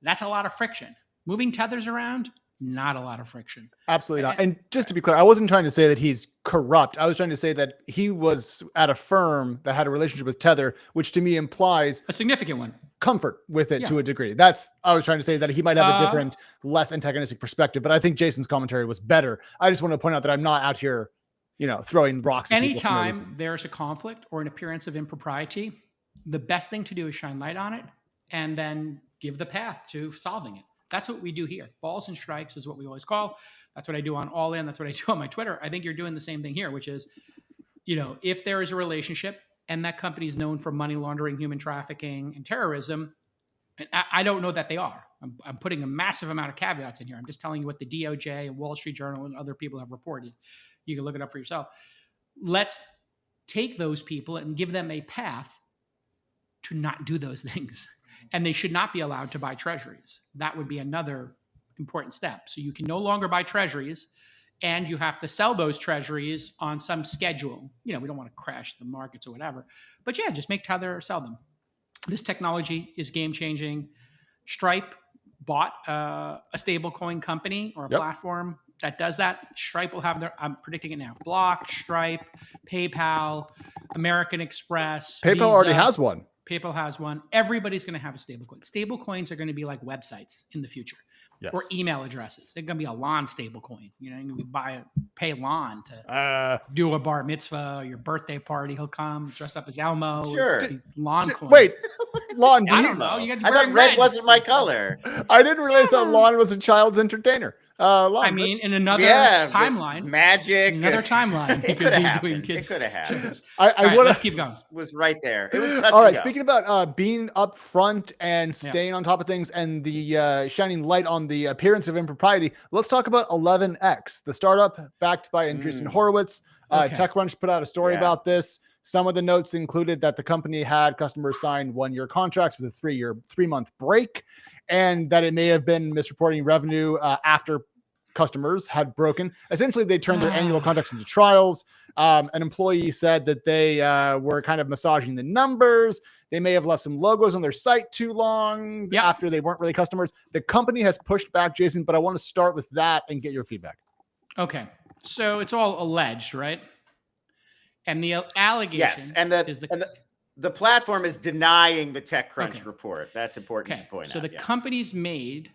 that's a lot of friction. Moving tethers around, not a lot of friction. Absolutely not. And just to be clear, I wasn't trying to say that he's corrupt. I was trying to say that he was at a firm that had a relationship with Tether, which to me implies a significant one. Comfort with it to a degree. I was trying to say that he might have a different, less antagonistic perspective, but I think Jason's commentary was better. I just want to point out that I'm not out here, throwing rocks at people. Anytime there's a conflict or an appearance of impropriety, the best thing to do is shine light on it and then give the path to solving it. That's what we do here. Balls and strikes is what we always call. That's what I do on All In. That's what I do on my Twitter. I think you're doing the same thing here, which is, if there is a relationship and that company is known for money laundering, human trafficking, and terrorism, I don't know that they are. I'm putting a massive amount of caveats in here. I'm just telling you what the DOJ and Wall Street Journal and other people have reported. You can look it up for yourself. Let's take those people and give them a path to not do those things. And they should not be allowed to buy treasuries. That would be another important step. So you can no longer buy treasuries, and you have to sell those treasuries on some schedule. We don't want to crash the markets or whatever. But just make Tether or sell them. This technology is game-changing. Stripe bought a stablecoin company or a platform that does that. Stripe will have I'm predicting it now. Block, Stripe, PayPal, American Express. PayPal Visa. already has one. PayPal has one. Everybody's going to have a stablecoin. Stablecoins are going to be like websites in the future, or email addresses. They're going to be a Lon stablecoin. You know, you're going to pay Lon to do a bar mitzvah, or your birthday party. He'll come dressed up as Elmo. Sure. Lon coin. Wait, Lon. I don't know. You got I thought red wasn't my color. I didn't realize that Lon was a child's entertainer. I mean, in another timeline, magic, another timeline, it could have happened. It could have happened. Let's keep going. Was right there. It was touch all right. and go. Speaking about being upfront and staying on top of things, and the shining light on the appearance of impropriety, let's talk about 11x, the startup backed by Andreessen Horowitz. TechCrunch put out a story about this. Some of the notes included that the company had customers sign 1-year contracts with a 3-month break, and that it may have been misreporting revenue after customers had broken. Essentially, they turned their annual contracts into trials. An employee said that they were kind of massaging the numbers. They may have left some logos on their site too long after they weren't really customers. The company has pushed back, Jason, but I want to start with that and get your feedback. Okay. So it's all alleged, right? And the allegation the platform is denying the TechCrunch report. That's important to point out. So the company made,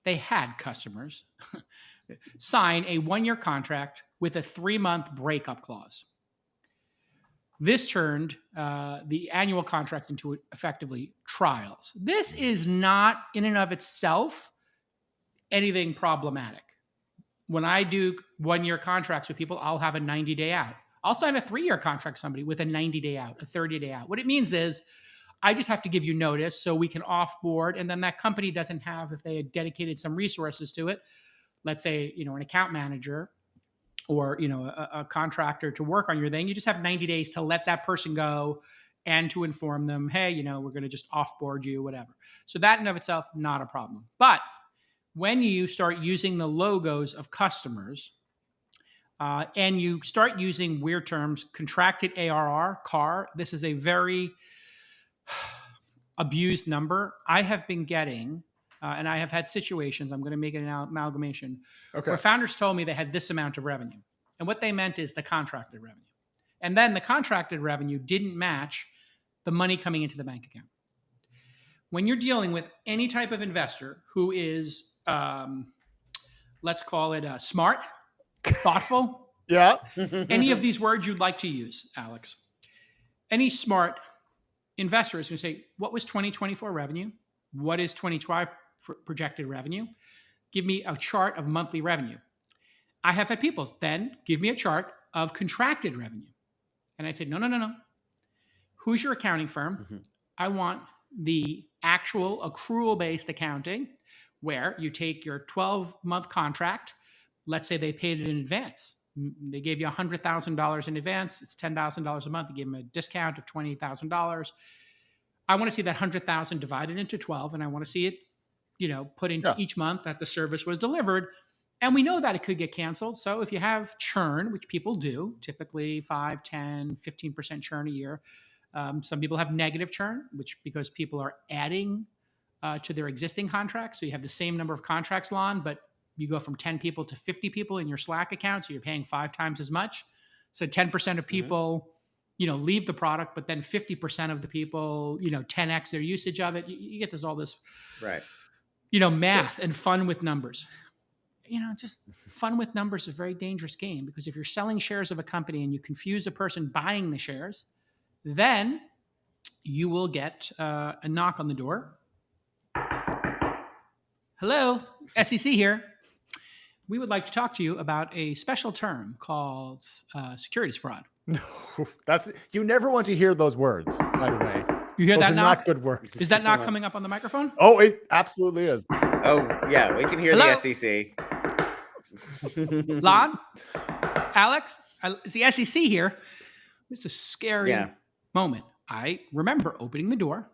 they had customers sign a 1-year contract with a 3-month breakup clause. This turned the annual contracts into effectively trials. This is not in and of itself anything problematic. When I do 1-year contracts with people, I'll have a 90-day out. I'll sign a 3-year contract with somebody with a 90-day out, a 30-day out. What it means is I just have to give you notice so we can offboard, and then that company doesn't have, if they had dedicated some resources to it, let's say, an account manager or, a contractor to work on your thing, you just have 90 days to let that person go and to inform them, hey, we're going to just offboard you, whatever. So that in of itself, not a problem. But when you start using the logos of customers and you start using weird terms, contracted ARR, CAR, this is a very abused number. I have been getting, and I have had situations, I'm going to make an amalgamation, where founders told me they had this amount of revenue. And what they meant is the contracted revenue. And then the contracted revenue didn't match the money coming into the bank account. When you're dealing with any type of investor who is, let's call it smart, thoughtful. Any of these words you'd like to use, Alex. Any smart investor is going to say, what was 2024 revenue? What is 2025 projected revenue? Give me a chart of monthly revenue. I have had people then give me a chart of contracted revenue. And I said, no. Who's your accounting firm? I want the actual accrual-based accounting where you take your 12-month contract. Let's say they paid it in advance. They gave you $100,000 in advance. It's $10,000 a month. They gave them a discount of $20,000. I want to see that $100,000 divided into 12, and I want to see it, put into each month that the service was delivered. And we know that it could get canceled. So if you have churn, which people do, typically 5, 10, 15% churn a year. Some people have negative churn, which because people are adding to their existing contracts. So you have the same number of contracts, Lon, but you go from 10 people to 50 people in your Slack account. So you're paying 5 times as much. So 10% of people, leave the product, but then 50% of the people, 10x their usage of it. You get all this, math and fun with numbers. Just fun with numbers is a very dangerous game, because if you're selling shares of a company and you confuse the person buying the shares, then you will get a knock on the door. Hello, SEC here. We would like to talk to you about a special term called securities fraud. No, you never want to hear those words, by the way. You hear those that knock? Not good words. Is that knock coming up on the microphone? Oh, it absolutely is. Oh, yeah, we can hear Hello? the SEC. Lon? Alex? It's the SEC here. It's a scary moment. I remember opening the door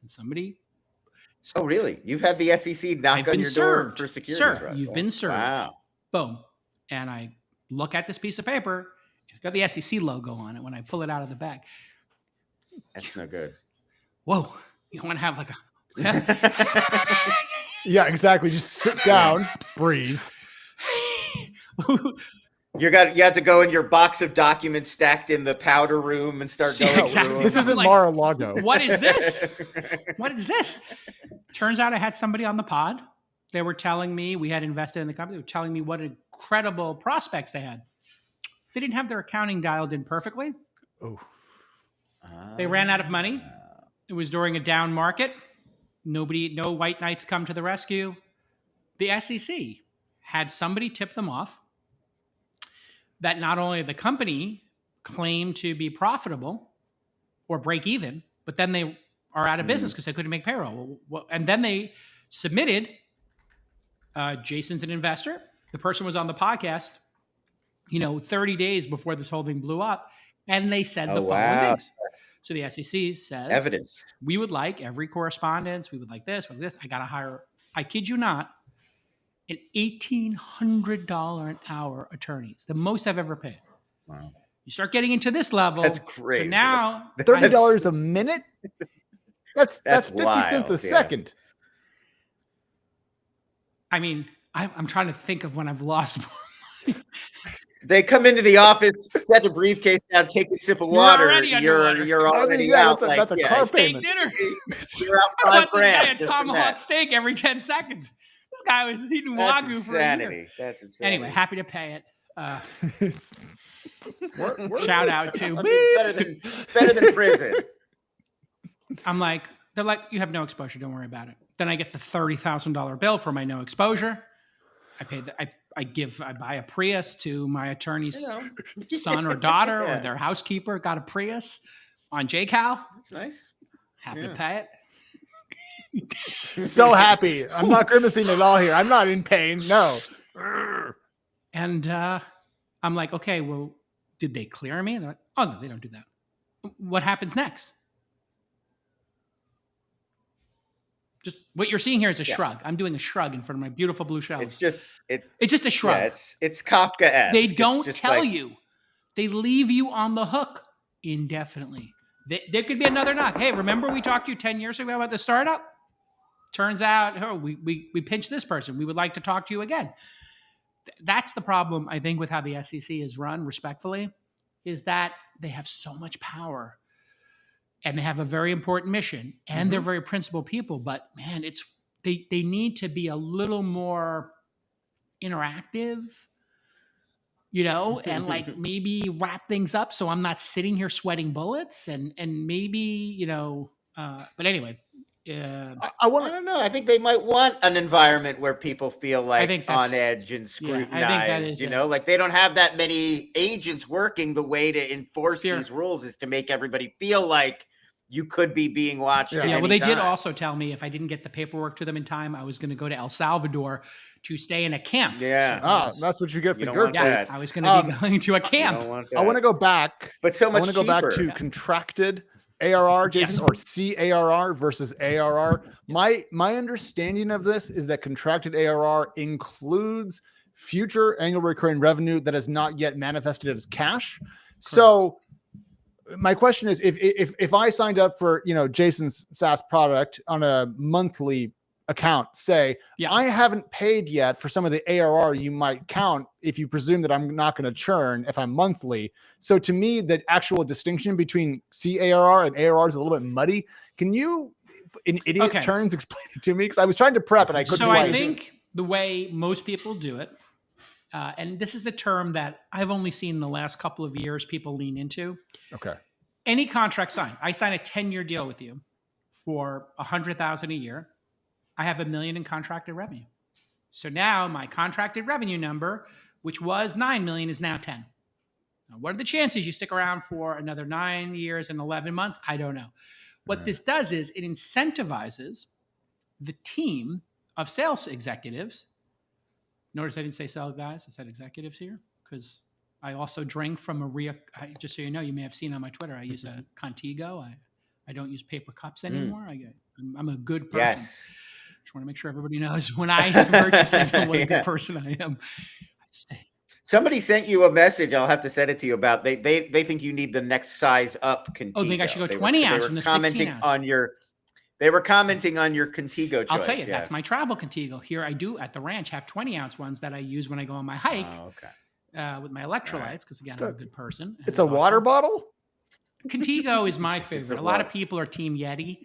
and somebody... Oh, really? You've had the SEC knock on your door for securities fraud? You've been served. Wow. Boom. And I look at this piece of paper. It's got the SEC logo on it when I pull it out of the bag. That's no good. Whoa. You want to have like a... Yeah, exactly. Just sit down, breathe. You have to go in your box of documents stacked in the powder room and start Yeah, going exactly. through them. This isn't like, Mar-a-Lago. What is this? What is this? Turns out I had somebody on the pod. They were telling me, we had invested in the company. They were telling me what incredible prospects they had. They didn't have their accounting dialed in perfectly. Oh. They ran out of money. It was during a down market. No white knights come to the rescue. The SEC had somebody tip them off that not only the company claimed to be profitable or break even, but then they are out of business because they couldn't make payroll. And then they submitted, Jason's an investor. The person was on the podcast, 30 days before this whole thing blew up. And they said the following things. So the SEC says, evidence. We would like every correspondence. We would like this, I got to hire, I kid you not, an $1,800 an hour attorneys, the most I've ever paid. Wow. You start getting into this level. That's crazy. So now $30 a minute? That's 50 cents a second. I mean, I'm trying to think of when I've lost more money. They come into the office, set the briefcase down, take a sip of water. You're already out. That's a car steak payment. dinner. You're out $5 grand. A tomahawk steak every 10 seconds. This guy was eating Wagyu for a year. That's insanity. Anyway, happy to pay it. We're Shout out to better than prison. they're like, you have no exposure. Don't worry about it. Then I get the $30,000 bill for my no exposure. I pay I buy a Prius to my attorney's son or daughter or their housekeeper. Got a Prius on JCal. That's nice. Happy to pay it. So happy. I'm not grimacing at all here. I'm not in pain. No. And I'm like, okay, well, did they clear me? And they're like, oh, no, they don't do that. What happens next? Just what you're seeing here is a shrug. I'm doing a shrug in front of my beautiful blue shells. It's just a shrug. Yeah, it's Kafka-esque. They don't tell you. They leave you on the hook indefinitely. There could be another knock. Hey, remember we talked to you 10 years ago about the startup? Turns out, we pinched this person. We would like to talk to you again. That's the problem, I think, with how the SEC is run, respectfully, is that they have so much power and they have a very important mission and they're very principled people. But man, they need to be a little more interactive, and like maybe wrap things up so I'm not sitting here sweating bullets and maybe, but anyway. I don't know. I think they might want an environment where people feel like on edge and scrutinized. Like they don't have that many agents working. The way to enforce these rules is to make everybody feel like you could be being watched. Yeah. Well, they did also tell me if I didn't get the paperwork to them in time, I was going to go to El Salvador to stay in a camp. Yeah. So that's what you get for your tweets. I was going to be going to a camp. I want to go back, but so much. I want to go back to contracted ARR, Jason, or CARR versus ARR. My understanding of this is that contracted ARR includes future annual recurring revenue that is not yet manifested as cash. Correct. So my question is, if I signed up for Jason's SaaS product on a monthly account, say I haven't paid yet for some of the ARR you might count if you presume that I'm not going to churn if I'm monthly. So to me, the actual distinction between CARR and ARR is a little bit muddy. Can you, in idiot terms, explain it to me? Because I was trying to prep and I couldn't. So I think the way most people do it, and this is a term that I've only seen in the last couple of years people lean into. Okay. Any contract signed, I sign a 10-year deal with you for $100,000 a year. I have $1 million in contracted revenue. So now my contracted revenue number, which was 9 million, is now 10. Now, what are the chances you stick around for another 9 years and 11 months? I don't know. What this does is it incentivizes the team of sales executives. Notice I didn't say sales guys. I said executives here because I also drink from just so you know, you may have seen on my Twitter, I use a Contigo. I don't use paper cups anymore. I'm a good person. Yes. Just want to make sure everybody knows when I emerge signal what a good person I am. Somebody sent you a message. I'll have to send it to you about they think you need the next size up Contigo. Oh, think I should go 20 ounce from the 16 ounce. On your They were commenting on your Contigo choice. I'll tell you, that's my travel Contigo. Here I do at the ranch have 20-ounce ones that I use when I go on my hike with my electrolytes, because again, I'm a good person. It's a water bottle? Contigo is my favorite. A lot of people are Team Yeti.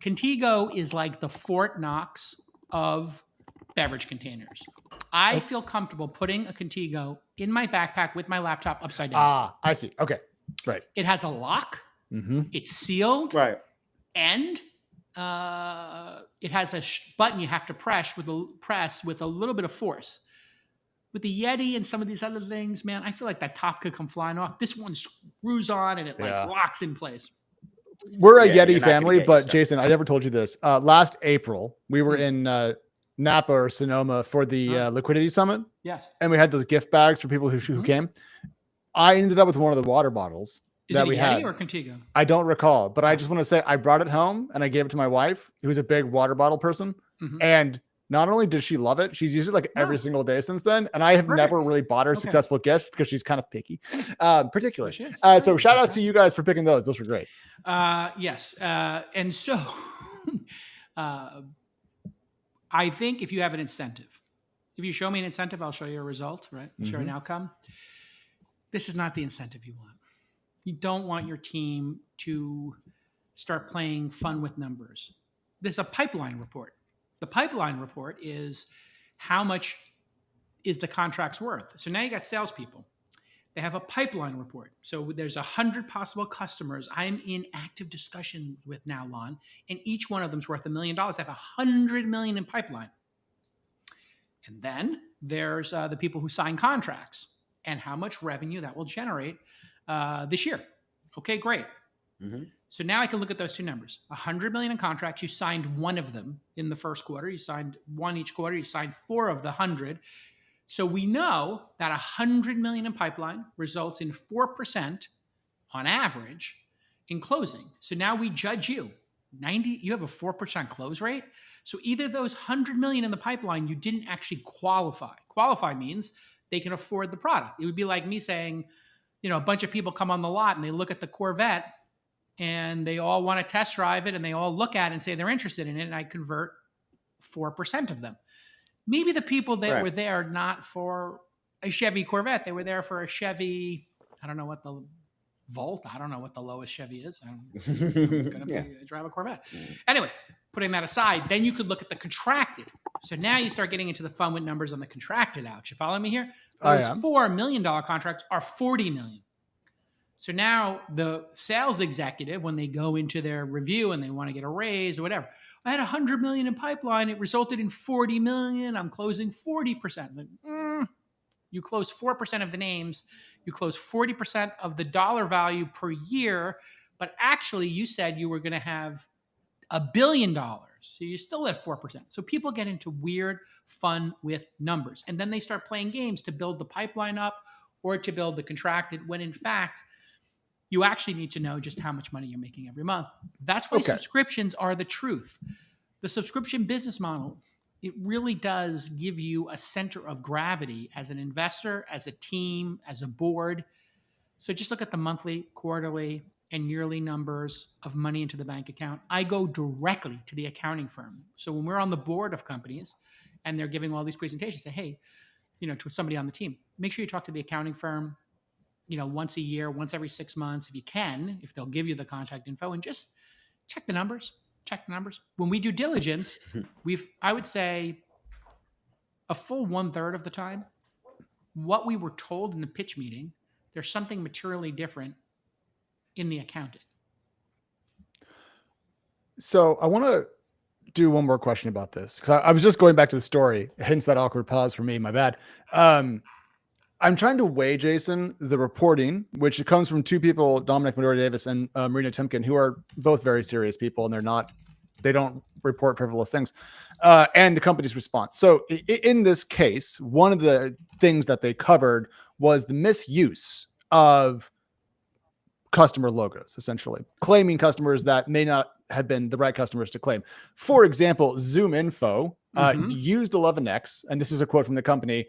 Contigo is like the Fort Knox of beverage containers. I feel comfortable putting a Contigo in my backpack with my laptop upside down. Ah, I see. Okay. Right. It has a lock. Mm-hmm. It's sealed. Right. And it has a button you have to press with a little bit of force. With the Yeti and some of these other things, man, I feel like that top could come flying off. This one screws on and it like locks in place. We're a Yeti family, but Jason, I never told you this. Last April, we were in Napa or Sonoma for the Liquidity Summit. Yes. And we had those gift bags for people who came. I ended up with one of the water bottles. Is it a Yeti or Contigo? I don't recall, but I just want to say I brought it home and I gave it to my wife, who's a big water bottle person. And not only did she love it, she's used it like every single day since then. And I have never really bought her a successful gift because she's kind of picky, particularly. So shout out to you guys for picking those. Those were great. Yes. And so I think if you have an incentive, if you show me an incentive, I'll show you a result, right? Show an outcome. This is not the incentive you want. You don't want your team to start playing fun with numbers. There's a pipeline report. The pipeline report is how much is the contract's worth. So now you got salespeople. They have a pipeline report. So there's 100 possible customers I'm in active discussion with now, Lon, and each one of them's worth $1 million. I have 100 million in pipeline. And then there's the people who sign contracts and how much revenue that will generate this year. Okay, great. So now I can look at those two numbers. 100 million in contracts. You signed one of them in the first quarter. You signed one each quarter. You signed 4 of the 100. So we know that 100 million in pipeline results in 4% on average in closing. So now we judge you. You have a 4% close rate. So either those 100 million in the pipeline, you didn't actually qualify. Qualify means they can afford the product. It would be like me saying, a bunch of people come on the lot and they look at the Corvette and they all want to test drive it and they all look at it and say they're interested in it, and I convert 4% of them. Maybe the people that were there not for a Chevy Corvette, they were there for a Chevy, I don't know what the Volt, I don't know what the lowest Chevy is. I'm going to drive a Corvette. Anyway, putting that aside, then you could look at the contracted. So now you start getting into the fun with numbers on the contracted out. You follow me here? Those $4 million contracts are 40 million. So now the sales executive, when they go into their review and they want to get a raise or whatever, I had 100 million in pipeline. It resulted in 40 million. I'm closing 40%. Like, you close 4% of the names. You close 40% of the dollar value per year. But actually, you said you were going to have $1 billion. So you're still at 4%. So people get into weird fun with numbers. And then they start playing games to build the pipeline up or to build the contracted, when in fact, you actually need to know just how much money you're making every month. That's why subscriptions are the truth. The subscription business model, it really does give you a center of gravity as an investor, as a team, as a board. So just look at the monthly, quarterly, and yearly numbers of money into the bank account. I go directly to the accounting firm. So when we're on the board of companies and they're giving all these presentations, say, hey, to somebody on the team, make sure you talk to the accounting firm, once a year, once every 6 months, if you can, if they'll give you the contact info, and just check the numbers. When we do diligence, I would say a full 1/3 of the time, what we were told in the pitch meeting, there's something materially different in the accounting. So I want to do one more question about this, because I was just going back to the story, hence that awkward pause for me, my bad. I'm trying to weigh, Jason, the reporting, which comes from two people, Dominic Midori-Davis and Marina Timken, who are both very serious people, and they don't report frivolous things, and the company's response. So in this case, one of the things that they covered was the misuse of customer logos, essentially claiming customers that may not have been the right customers to claim. For example, Zoom Info used 11x, and this is a quote from the company.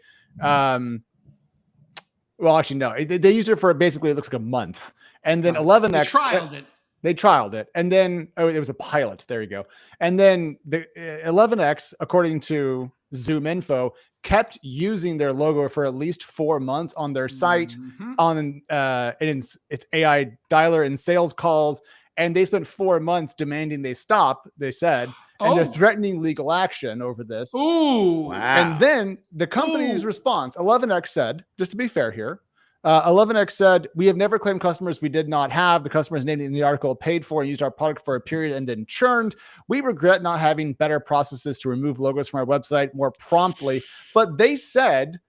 Well, actually, no. They used it for basically, it looks like a month. And then 11x. Trialed it. They trialed it, and then it was a pilot. There you go. And then the 11x, according to Zoom Info, kept using their logo for at least 4 months on their site, on its AI dialer and sales calls, and they spent 4 months demanding they stop. They said, and they're threatening legal action over this. Ooh, wow! And then the company's response, 11x said, just to be fair here. 11x said, we have never claimed customers we did not have. The customers named in the article paid for and used our product for a period and then churned. We regret not having better processes to remove logos from our website more promptly. But they said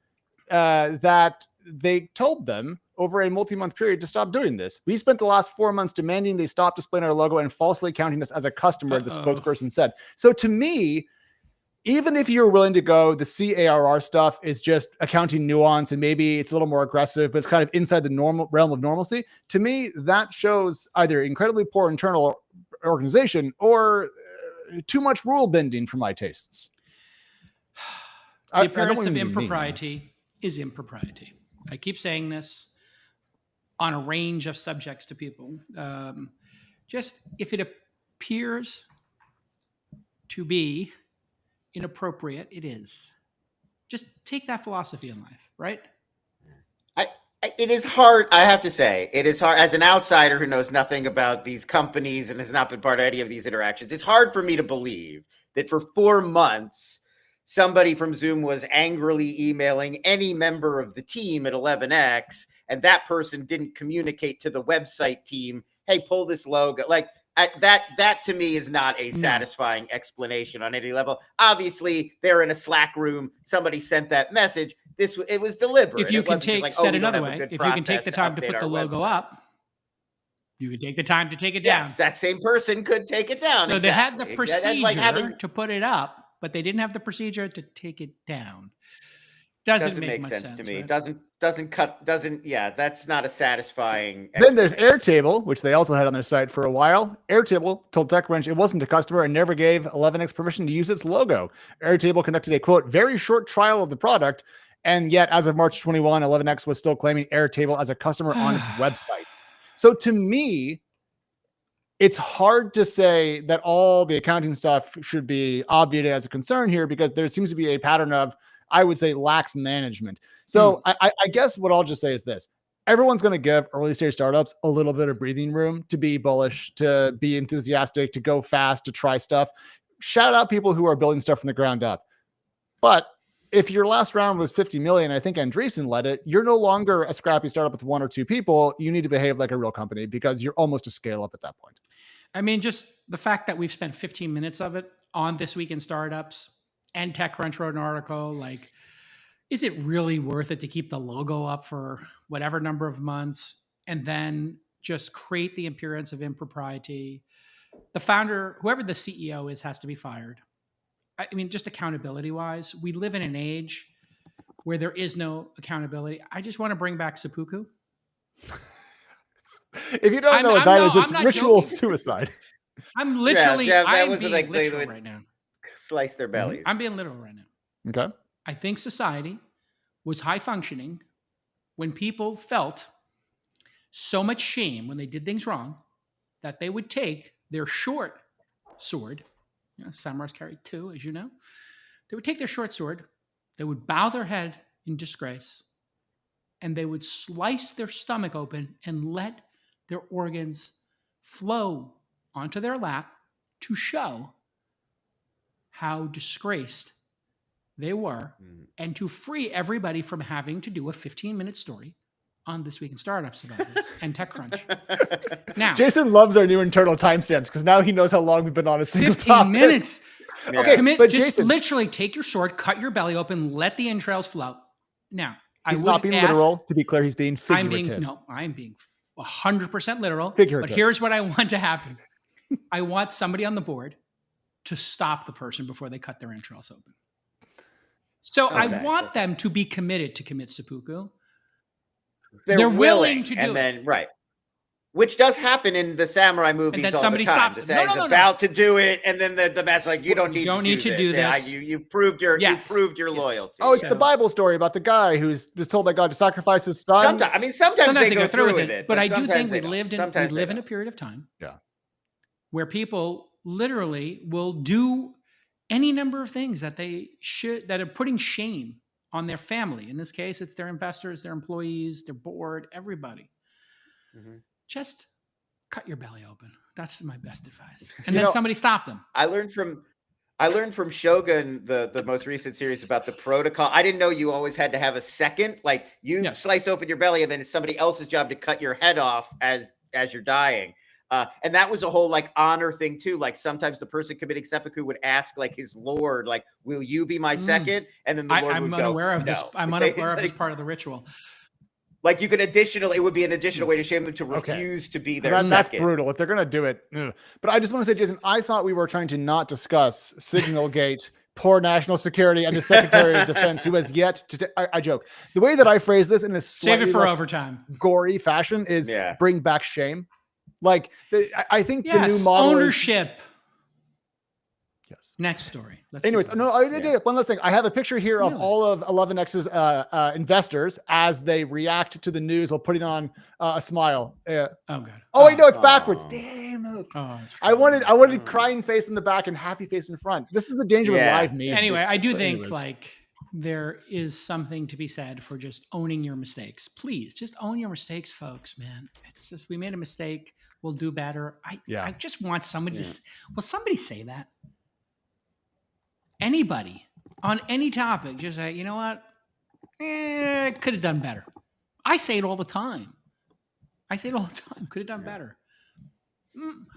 that they told them over a multi-month period to stop doing this. We spent the last 4 months demanding they stop displaying our logo and falsely counting us as a customer, the spokesperson said. So to me, even if you're willing to go, the CARR stuff is just accounting nuance and maybe it's a little more aggressive, but it's kind of inside the normal realm of normalcy. To me, that shows either incredibly poor internal organization or too much rule bending for my tastes. The appearance of impropriety is impropriety. I keep saying this on a range of subjects to people. Just if it appears to be inappropriate, it is. Just take that philosophy in life, right? It is hard. I have to say, it is hard as an outsider who knows nothing about these companies and has not been part of any of these interactions. It's hard for me to believe that for 4 months, somebody from Zoom was angrily emailing any member of the team at 11x, and that person didn't communicate to the website team, hey, pull this logo. Like, that to me is not a satisfying explanation on any level. Obviously, they're in a Slack room. Somebody sent that message. It was deliberate. If you can said another way, if you can take the time to put the logo up, you can take the time to take it down. Yes, that same person could take it down. So they had the procedure to put it up, but they didn't have the procedure to take it down. Doesn't make much sense to me. Right? That's not a satisfying. Then there's Airtable, which they also had on their site for a while. Airtable told TechCrunch it wasn't a customer and never gave 11x permission to use its logo. Airtable conducted a, quote, very short trial of the product, and yet as of March 21, 11x was still claiming Airtable as a customer on its website. So to me, it's hard to say that all the accounting stuff should be obviated as a concern here because there seems to be a pattern of, I would say, lax management. So I guess what I'll just say is this. Everyone's going to give early stage startups a little bit of breathing room to be bullish, to be enthusiastic, to go fast, to try stuff. Shout out people who are building stuff from the ground up. But if your last round was 50 million, I think Andreessen led it, you're no longer a scrappy startup with 1 or 2 people. You need to behave like a real company because you're almost a scale up at that point. I mean, just the fact that we've spent 15 minutes of it on This Week in Startups and TechCrunch wrote an article, like, is it really worth it to keep the logo up for whatever number of months and then just create the appearance of impropriety? The founder, whoever the CEO is, has to be fired. I mean, just accountability wise, we live in an age where there is no accountability. I just want to bring back seppuku. If you don't know what that is, it's ritual suicide. I'm literally, I'm being like literal right now. Slice their bellies. I'm being literal right now. Okay. I think society was high functioning when people felt so much shame when they did things wrong that they would take their short sword. You know, samurais carry 2, as you know. They would take their short sword, they would bow their head in disgrace, and they would slice their stomach open and let their organs flow onto their lap to show how disgraced they were and to free everybody from having to do a 15-minute story on This Week in Startups about this and TechCrunch. Now, Jason loves our new internal timestamps because now he knows how long we've been on a single 15 topic. minutes. Yeah. Okay, but just Jason, literally take your sword, cut your belly open, let the entrails flow. Now, he's not being literal. To be clear, he's being figurative. I'm being 100% literal. Figurative. But here's what I want to happen. I want somebody on the board to stop the person before they cut their entrails open. So I want them to be committed to commit seppuku. They're willing to do and then, it. Right. Which does happen in the samurai movies then all somebody the time. stops The them. No, guy's no, no, about to do it, and then the master's like, "You don't need to do this. Yeah, this. you've proved your loyalty." Oh, it's the Bible story about the guy who's just told by God to sacrifice his son. Sometimes they go through with it, but I do think we live in a period of time, yeah, where people literally will do any number of things that are putting shame on their family. In this case, it's their investors, their employees, their board, everybody. Mm-hmm. Just cut your belly open. That's my best advice. And then somebody stop them. I learned from Shogun, the most recent series, about the protocol. I didn't know you always had to have a second. Like you slice open your belly, and then it's somebody else's job to cut your head off as you're dying. And that was a whole like honor thing too. Like sometimes the person committing seppuku would ask like his lord, like, "Will you be my second?" And then the lord would go, unaware of no. this. I'm unaware of this part of the ritual. Like you could it would be an additional way to shame them to refuse to be their second. That's brutal. If they're going to do it. But I just want to say, Jason, I thought we were trying to not discuss Signalgate, poor national security, and the Secretary of Defense, who has yet to, I joke. The way that I phrase this in a slightly save it for overtime, gory fashion is bring back shame. Like, I think the new model ownership. Yes. Next story. Anyways, one last thing. I have a picture here of all of 11x's investors as they react to the news while putting on a smile. Oh god. Oh wait, no, it's backwards. Damn. I wanted crying face in the back and happy face in front. This is the danger with live memes. Anyway, I do think like there is something to be said for just owning your mistakes. Please, just own your mistakes, folks. Man, it's just we made a mistake. We'll do better. I just want somebody to. Will somebody say that? Anybody on any topic, just say, you know what? Could have done better. I say it all the time. Could have done better.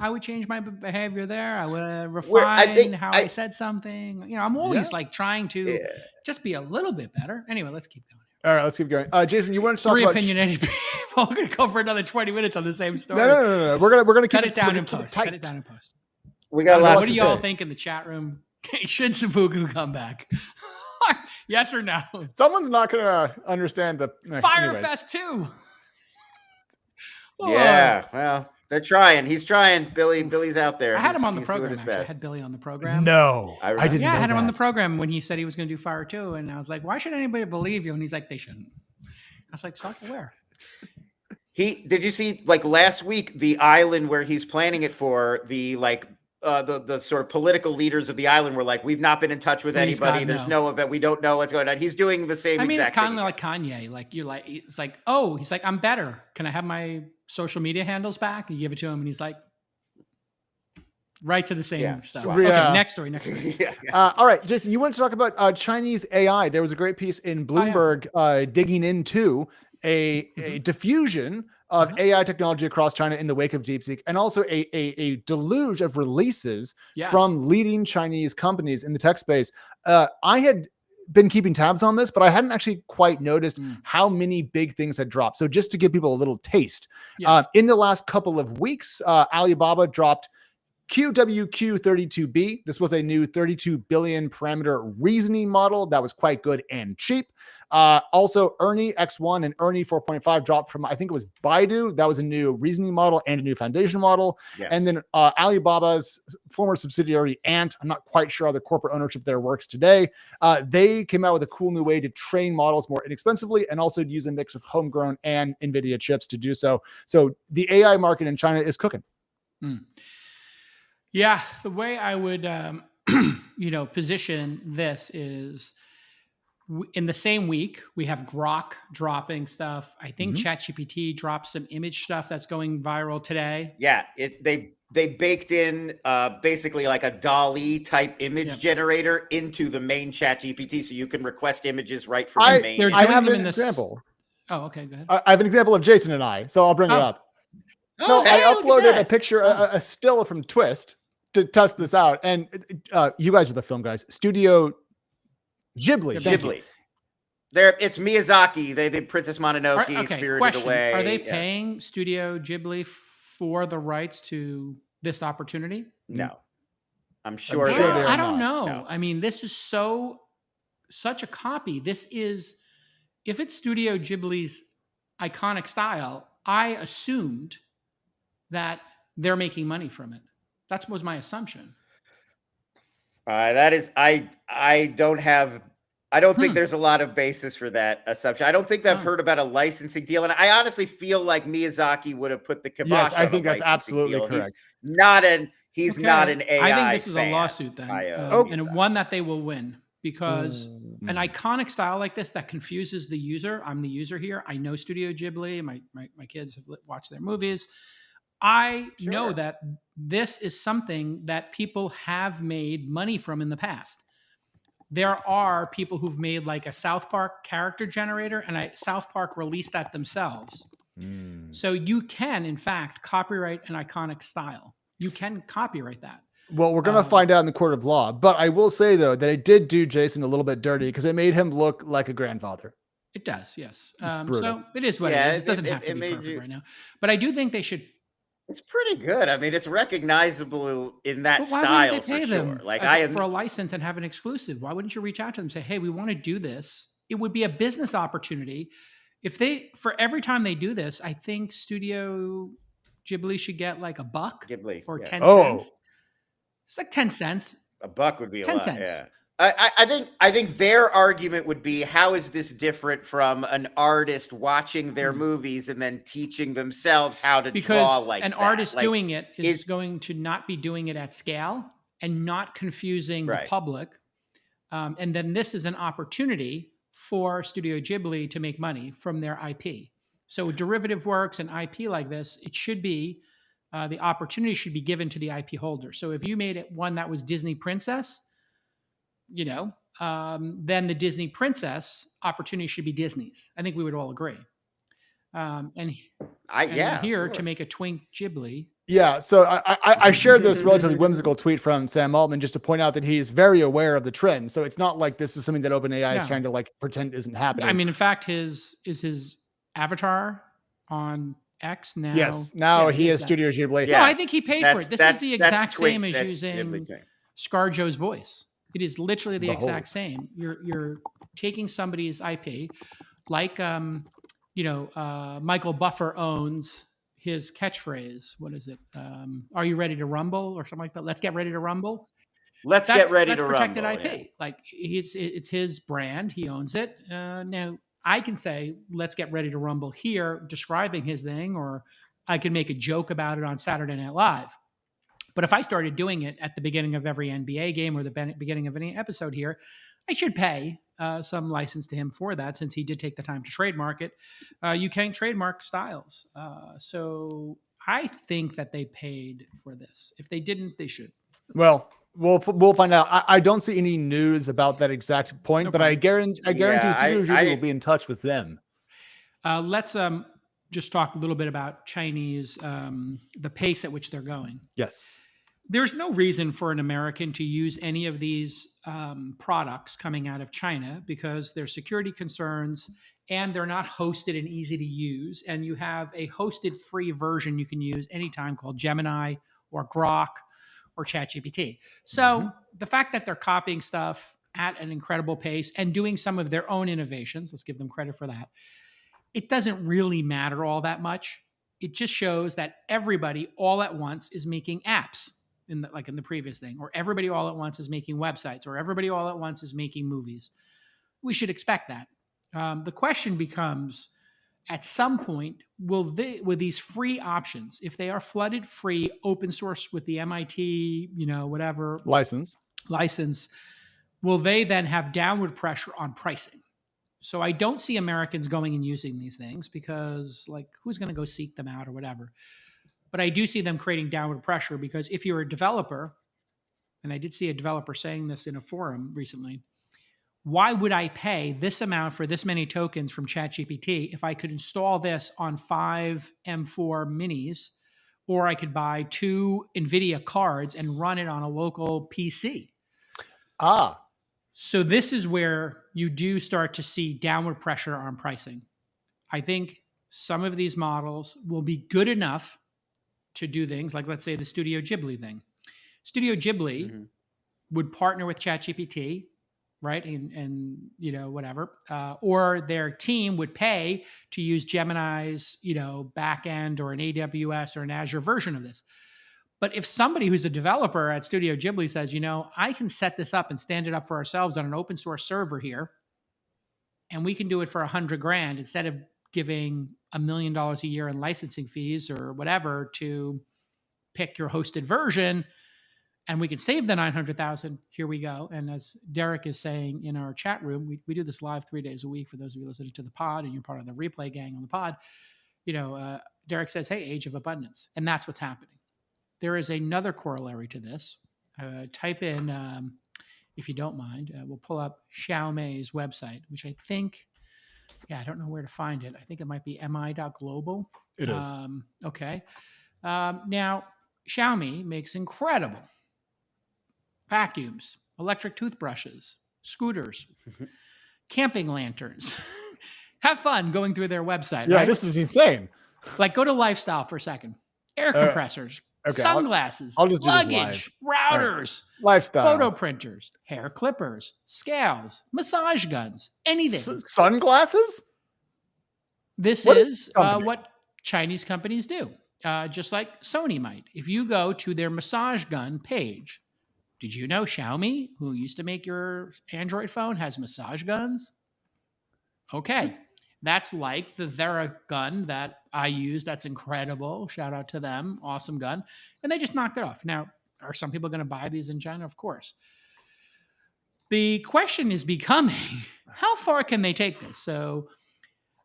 I would change my behavior there. I would refine how I said something. You know, I'm always like trying to just be a little bit better. Anyway, let's keep going. All right, let's keep going. Jason, you want to talk about opinionated people? We're going to go for another 20 minutes on the same story. No. We're gonna cut it down in post. Cut it down in post. We got a lot. What do y'all think in the chat room? Should seppuku come back? Yes or no? Someone's not going to understand the Firefest 2. Yeah, well, they're trying. He's trying. Billy's out there. I had him on the program. I had Billy on the program. No, I didn't. Yeah, I had him on the program when he said he was going to do Fire 2, and I was like, "Why should anybody believe you?" And he's like, "They shouldn't." I was like, "Self-aware." Did you see like last week the island where he's planning it for the like. The sort of political leaders of the island were like, we've not been in touch with anybody. There's no event. We don't know what's going on. He's doing the same. I mean, it's kind of like Kanye. Like it's like, oh, he's like, I'm better. Can I have my social media handles back? And you give it to him, and he's like, right to the same stuff. Wow. Okay, next story. All right, Jason, you want to talk about Chinese AI? There was a great piece in Bloomberg digging into a diffusion of AI technology across China in the wake of DeepSeek, and also a deluge of releases from leading Chinese companies in the tech space. I had been keeping tabs on this, but I hadn't actually quite noticed how many big things had dropped. So just to give people a little taste, in the last couple of weeks, Alibaba dropped QWQ32B. This was a new 32 billion parameter reasoning model that was quite good and cheap. Also, Ernie X1 and Ernie 4.5 dropped from, I think it was Baidu. That was a new reasoning model and a new foundation model. Yes. And then Alibaba's former subsidiary Ant, I'm not quite sure how the corporate ownership there works today. They came out with a cool new way to train models more inexpensively and also to use a mix of homegrown and NVIDIA chips to do so. So the AI market in China is cooking. Yeah, the way I would, position this is in the same week, we have Grok dropping stuff. I think ChatGPT dropped some image stuff that's going viral today. Yeah, they baked in basically like a DALL-E type image generator into the main ChatGPT, so you can request images right from the main. I have an example. Oh, okay, go ahead. I have an example of Jason and I, so I'll bring it up. So I uploaded a picture, a still from Twist to test this out. And you guys are the film guys. Studio Ghibli. It's Miyazaki. They did Princess Mononoke, Spirited Away. Are they paying Studio Ghibli for the rights to this opportunity? No. I'm sure they are. I don't know. No. I mean, this is such a copy. This is, if it's Studio Ghibli's iconic style, I assumed that they're making money from it. That was my assumption. That is, I don't think there's a lot of basis for that assumption. I don't think I've heard about a licensing deal, and I honestly feel like Miyazaki would have put the kibosh on I think a that's licensing absolutely deal. correct. He's not an AI. I think this is fan, a lawsuit then, Miyazaki. and one that they will win, because an iconic style like this that confuses the user. I'm the user here. I know Studio Ghibli. My kids have watched their movies. I know that this is something that people have made money from in the past. There are people who've made like a South Park character generator, and South Park released that themselves. So you can, in fact, copyright an iconic style. You can copyright that. Well, we're going to find out in the court of law. But I will say, though, that it did do Jason a little bit dirty because it made him look like a grandfather. It does, yes. Brutal. So it is what it is. It doesn't have to be perfect right now. But I do think they should. It's pretty good. I mean, it's recognizable in that But why style wouldn't they pay for them sure. Like for a license and have an exclusive? Why wouldn't you reach out to them and say, "Hey, we want to do this"? It would be a business opportunity. If for every time they do this, I think Studio Ghibli should get like $1 or 10 cents. It's like 10 cents. $1 would be 10 a lot. cents. Yeah. I think their argument would be, how is this different from an artist watching their movies and then teaching themselves how to draw like an that? artist doing it is going to not be doing it at scale and not confusing the public. And then this is an opportunity for Studio Ghibli to make money from their IP. So derivative works and IP like this, it should be, the opportunity should be given to the IP holder. So if you made it one that was Disney Princess, then the Disney Princess opportunity should be Disney's. I think we would all agree. And here to make a Twink Ghibli. Yeah, so I shared this relatively whimsical tweet from Sam Altman just to point out that he's very aware of the trend. So it's not like this is something that OpenAI is trying to like pretend isn't happening. I mean, in fact, his avatar on X now. Yes, now he is Studio Ghibli. Yeah, no, I think he paid for it. This is the exact same as using ScarJo's voice. It is literally the exact same. You're taking somebody's IP, like Michael Buffer owns his catchphrase. What is it? Are you ready to rumble or something like that? Let's get ready to rumble. That's protected rumble, IP. Yeah. Like it's his brand. He owns it. Now I can say, let's get ready to rumble here, describing his thing, or I can make a joke about it on Saturday Night Live. But if I started doing it at the beginning of every NBA game or the beginning of any episode here, I should pay some license to him for that, since he did take the time to trademark it. You can't trademark styles. So I think that they paid for this. If they didn't, they should. Well, we'll find out. I don't see any news about that exact point, but I guarantee Studio Ghibli will be in touch with them. Let's just talk a little bit about Chinese, the pace at which they're going. Yes. There's no reason for an American to use any of these products coming out of China, because there's security concerns and they're not hosted and easy to use. And you have a hosted free version you can use anytime called Gemini or Grok or ChatGPT. So the fact that they're copying stuff at an incredible pace and doing some of their own innovations, let's give them credit for that, it doesn't really matter all that much. It just shows that everybody all at once is making apps. In the previous thing, or everybody all at once is making websites, or everybody all at once is making movies. We should expect that. The question becomes, at some point, with these free options, if they are flooded free, open source with the MIT, whatever license, will they then have downward pressure on pricing? So I don't see Americans going and using these things, because who's going to go seek them out or whatever. But I do see them creating downward pressure, because if you're a developer, and I did see a developer saying this in a forum recently, why would I pay this amount for this many tokens from ChatGPT if I could install this on 5 M4 minis, or I could buy 2 NVIDIA cards and run it on a local PC? So this is where you do start to see downward pressure on pricing. I think some of these models will be good enough to do things like, let's say, the Studio Ghibli thing. Studio Ghibli would partner with ChatGPT right? And you know, whatever. Or their team would pay to use Gemini's, you know, backend or an AWS or an Azure version of this. But if somebody who's a developer at Studio Ghibli says, you know, I can set this up and stand it up for ourselves on an open source server here, and we can do it for $100,000 instead of giving $1 million a year in licensing fees or whatever to pick your hosted version, and we can save the 900,000. Here we go. And as Derek is saying in our chat room, we do this live 3 days a week for those of you listening to the pod, and you're part of the replay gang on the pod. You know, Derek says, hey, age of abundance. And that's what's happening. There is another corollary to this. Type in, if you don't mind, we'll pull up Xiaomi's website, which I think, I don't know where to find it. I think it might be mi.global. It is. Okay. Now, Xiaomi makes incredible vacuums, electric toothbrushes, scooters, camping lanterns. Have fun going through their website. Yeah, right? This is insane. Like, go to lifestyle for a second. Air compressors, okay, sunglasses, I'll just do luggage, routers, lifestyle, photo printers, hair clippers, scales, massage guns, anything. Sunglasses? This is what Chinese companies do, just like Sony might. If you go to their massage gun page, did you know Xiaomi, who used to make your Android phone, has massage guns? Okay. That's like the Theragun that I use. That's incredible. Shout out to them. Awesome gun. And they just knocked it off. Now, are some people going to buy these in China? Of course. The question is becoming, how far can they take this? So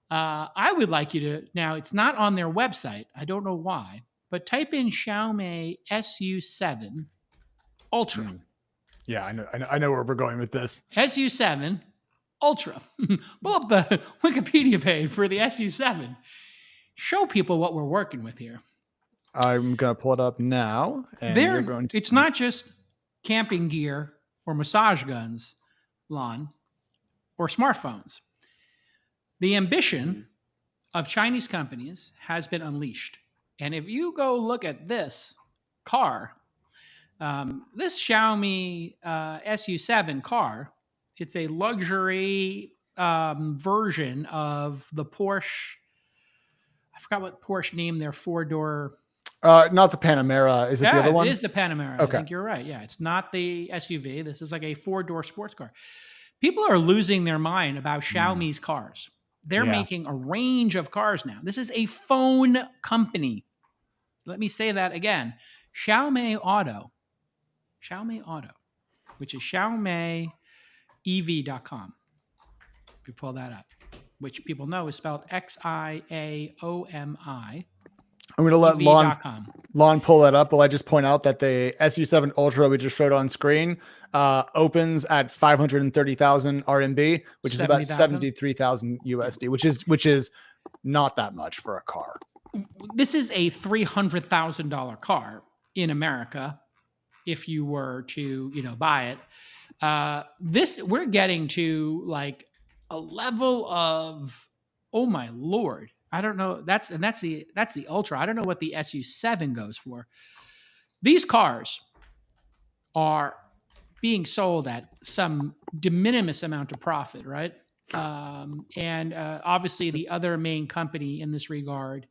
I would like you to, now it's not on their website. I don't know why, but type in Xiaomi SU7 Ultra. Yeah, I know where we're going with this. SU7 Ultra. Pull up the Wikipedia page for the SU7. Show people what we're working with here. I'm going to pull it up now. And it's not just camping gear or massage guns, Lon, or smartphones. The ambition of Chinese companies has been unleashed. And if you go look at this car, this Xiaomi SU7 car, it's a luxury version of the Porsche. I forgot what Porsche named their four-door. Not the Panamera. Is it the other one? It is the Panamera. Okay. I think you're right. Yeah, it's not the SUV. This is like a four-door sports car. People are losing their mind about Xiaomi's cars. They're making a range of cars now. This is a phone company. Let me say that again. Xiaomi Auto, which is Xiaomi EV.com. If you pull that up, which people know is spelled XIAOMI. I'm going to let Lon pull that up. Will I just point out that the SU7 Ultra we just showed on screen opens at 530,000 RMB, which is about 73,000 USD, which is not that much for a car. This is a $300,000 car in America if you were to, buy it. We're getting to like a level of, oh my Lord. I don't know. That's the Ultra. I don't know what the SU7 goes for. These cars are being sold at some de minimis amount of profit, right? And obviously the other main company in this regard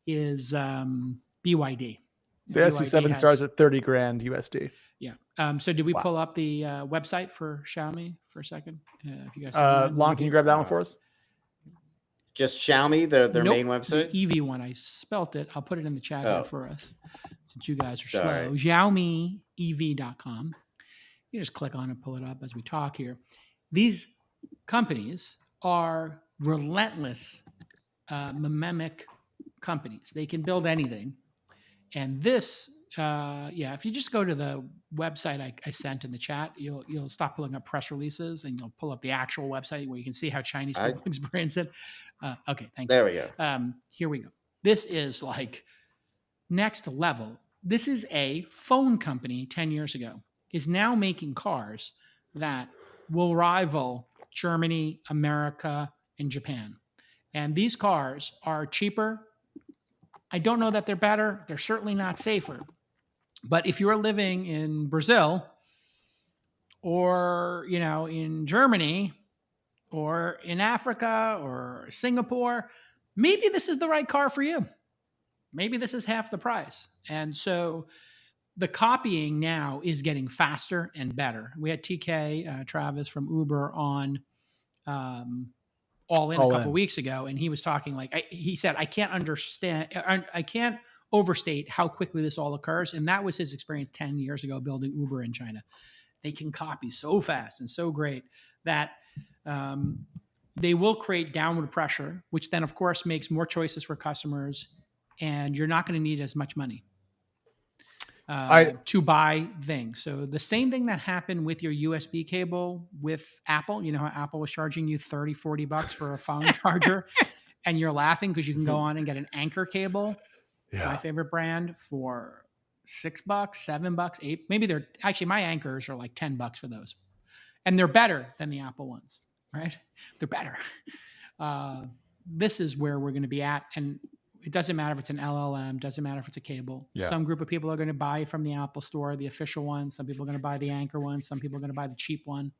is BYD. The SU7 starts at 30 grand USD. Yeah. So did we pull up the website for Xiaomi for a second? If you guys Lon, can you grab that one for us? Just Xiaomi, their main website? The EV one. I spelt it. I'll put it in the chat here for us since you guys are Sorry. slow. XiaomiEV.com. You just click on it, pull it up as we talk here. These companies are relentless mimic companies. They can build anything. And this, if you just go to the website I sent in the chat, you'll stop pulling up press releases and you'll pull up the actual website where you can see how Chinese people experience it. Okay, thank you. There we go. Here we go. This is like next level. This is a phone company 10 years ago is now making cars that will rival Germany, America, and Japan. And these cars are cheaper. I don't know that they're better. They're certainly not safer. But if you're living in Brazil or, in Germany or in Africa or Singapore, maybe this is the right car for you. Maybe this is half the price. And so the copying now is getting faster and better. We had TK Travis from Uber on All In a couple weeks ago, and he was talking he said, I can't overstate how quickly this all occurs. And that was his experience 10 years ago building Uber in China. They can copy so fast and so great that they will create downward pressure, which then, of course, makes more choices for customers, and you're not going to need as much money to buy things. So the same thing that happened with your USB cable with Apple, how Apple was charging you $30-$40 for a phone charger, and you're laughing because you can go on and get an Anchor cable, my favorite brand, for $6, $7, $8. Maybe they're actually, my Anchors are like $10 for those, and they're better than the Apple ones, right? They're better. This is where we're going to be at, and it doesn't matter if it's an LLM, doesn't matter if it's a cable. Yeah. Some group of people are going to buy from the Apple Store, the official one. Some people are going to buy the Anchor one. Some people are going to buy the cheap one.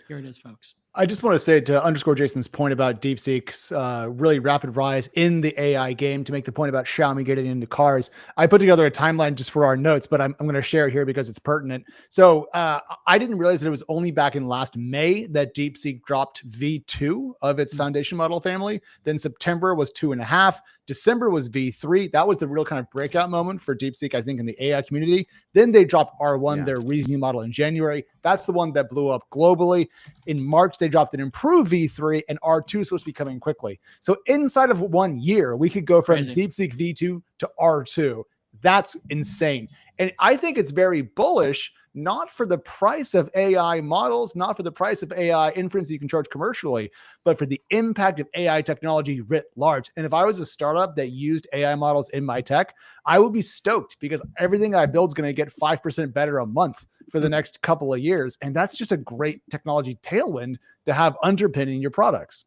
Here it is, folks. I just want to say, to underscore Jason's point about DeepSeek's really rapid rise in the AI game, to make the point about Xiaomi getting into cars, I put together a timeline just for our notes, but I'm going to share it here because it's pertinent. So I didn't realize that it was only back in last May that DeepSeek dropped V2 of its foundation model family. Then September was 2.5. December was V3. That was the real kind of breakout moment for DeepSeek, I think, in the AI community. Then they dropped R1, their reasoning model, in January. That's the one that blew up globally. In March, they dropped an improved V3, and R2 is supposed to be coming quickly. So inside of 1 year, we could go from DeepSeek V2 to R2. That's insane. And I think it's very bullish, not for the price of AI models, not for the price of AI inference you can charge commercially, but for the impact of AI technology writ large. And if I was a startup that used AI models in my tech, I would be stoked, because everything I build is going to get 5% better a month for the next couple of years. And that's just a great technology tailwind to have underpinning your products.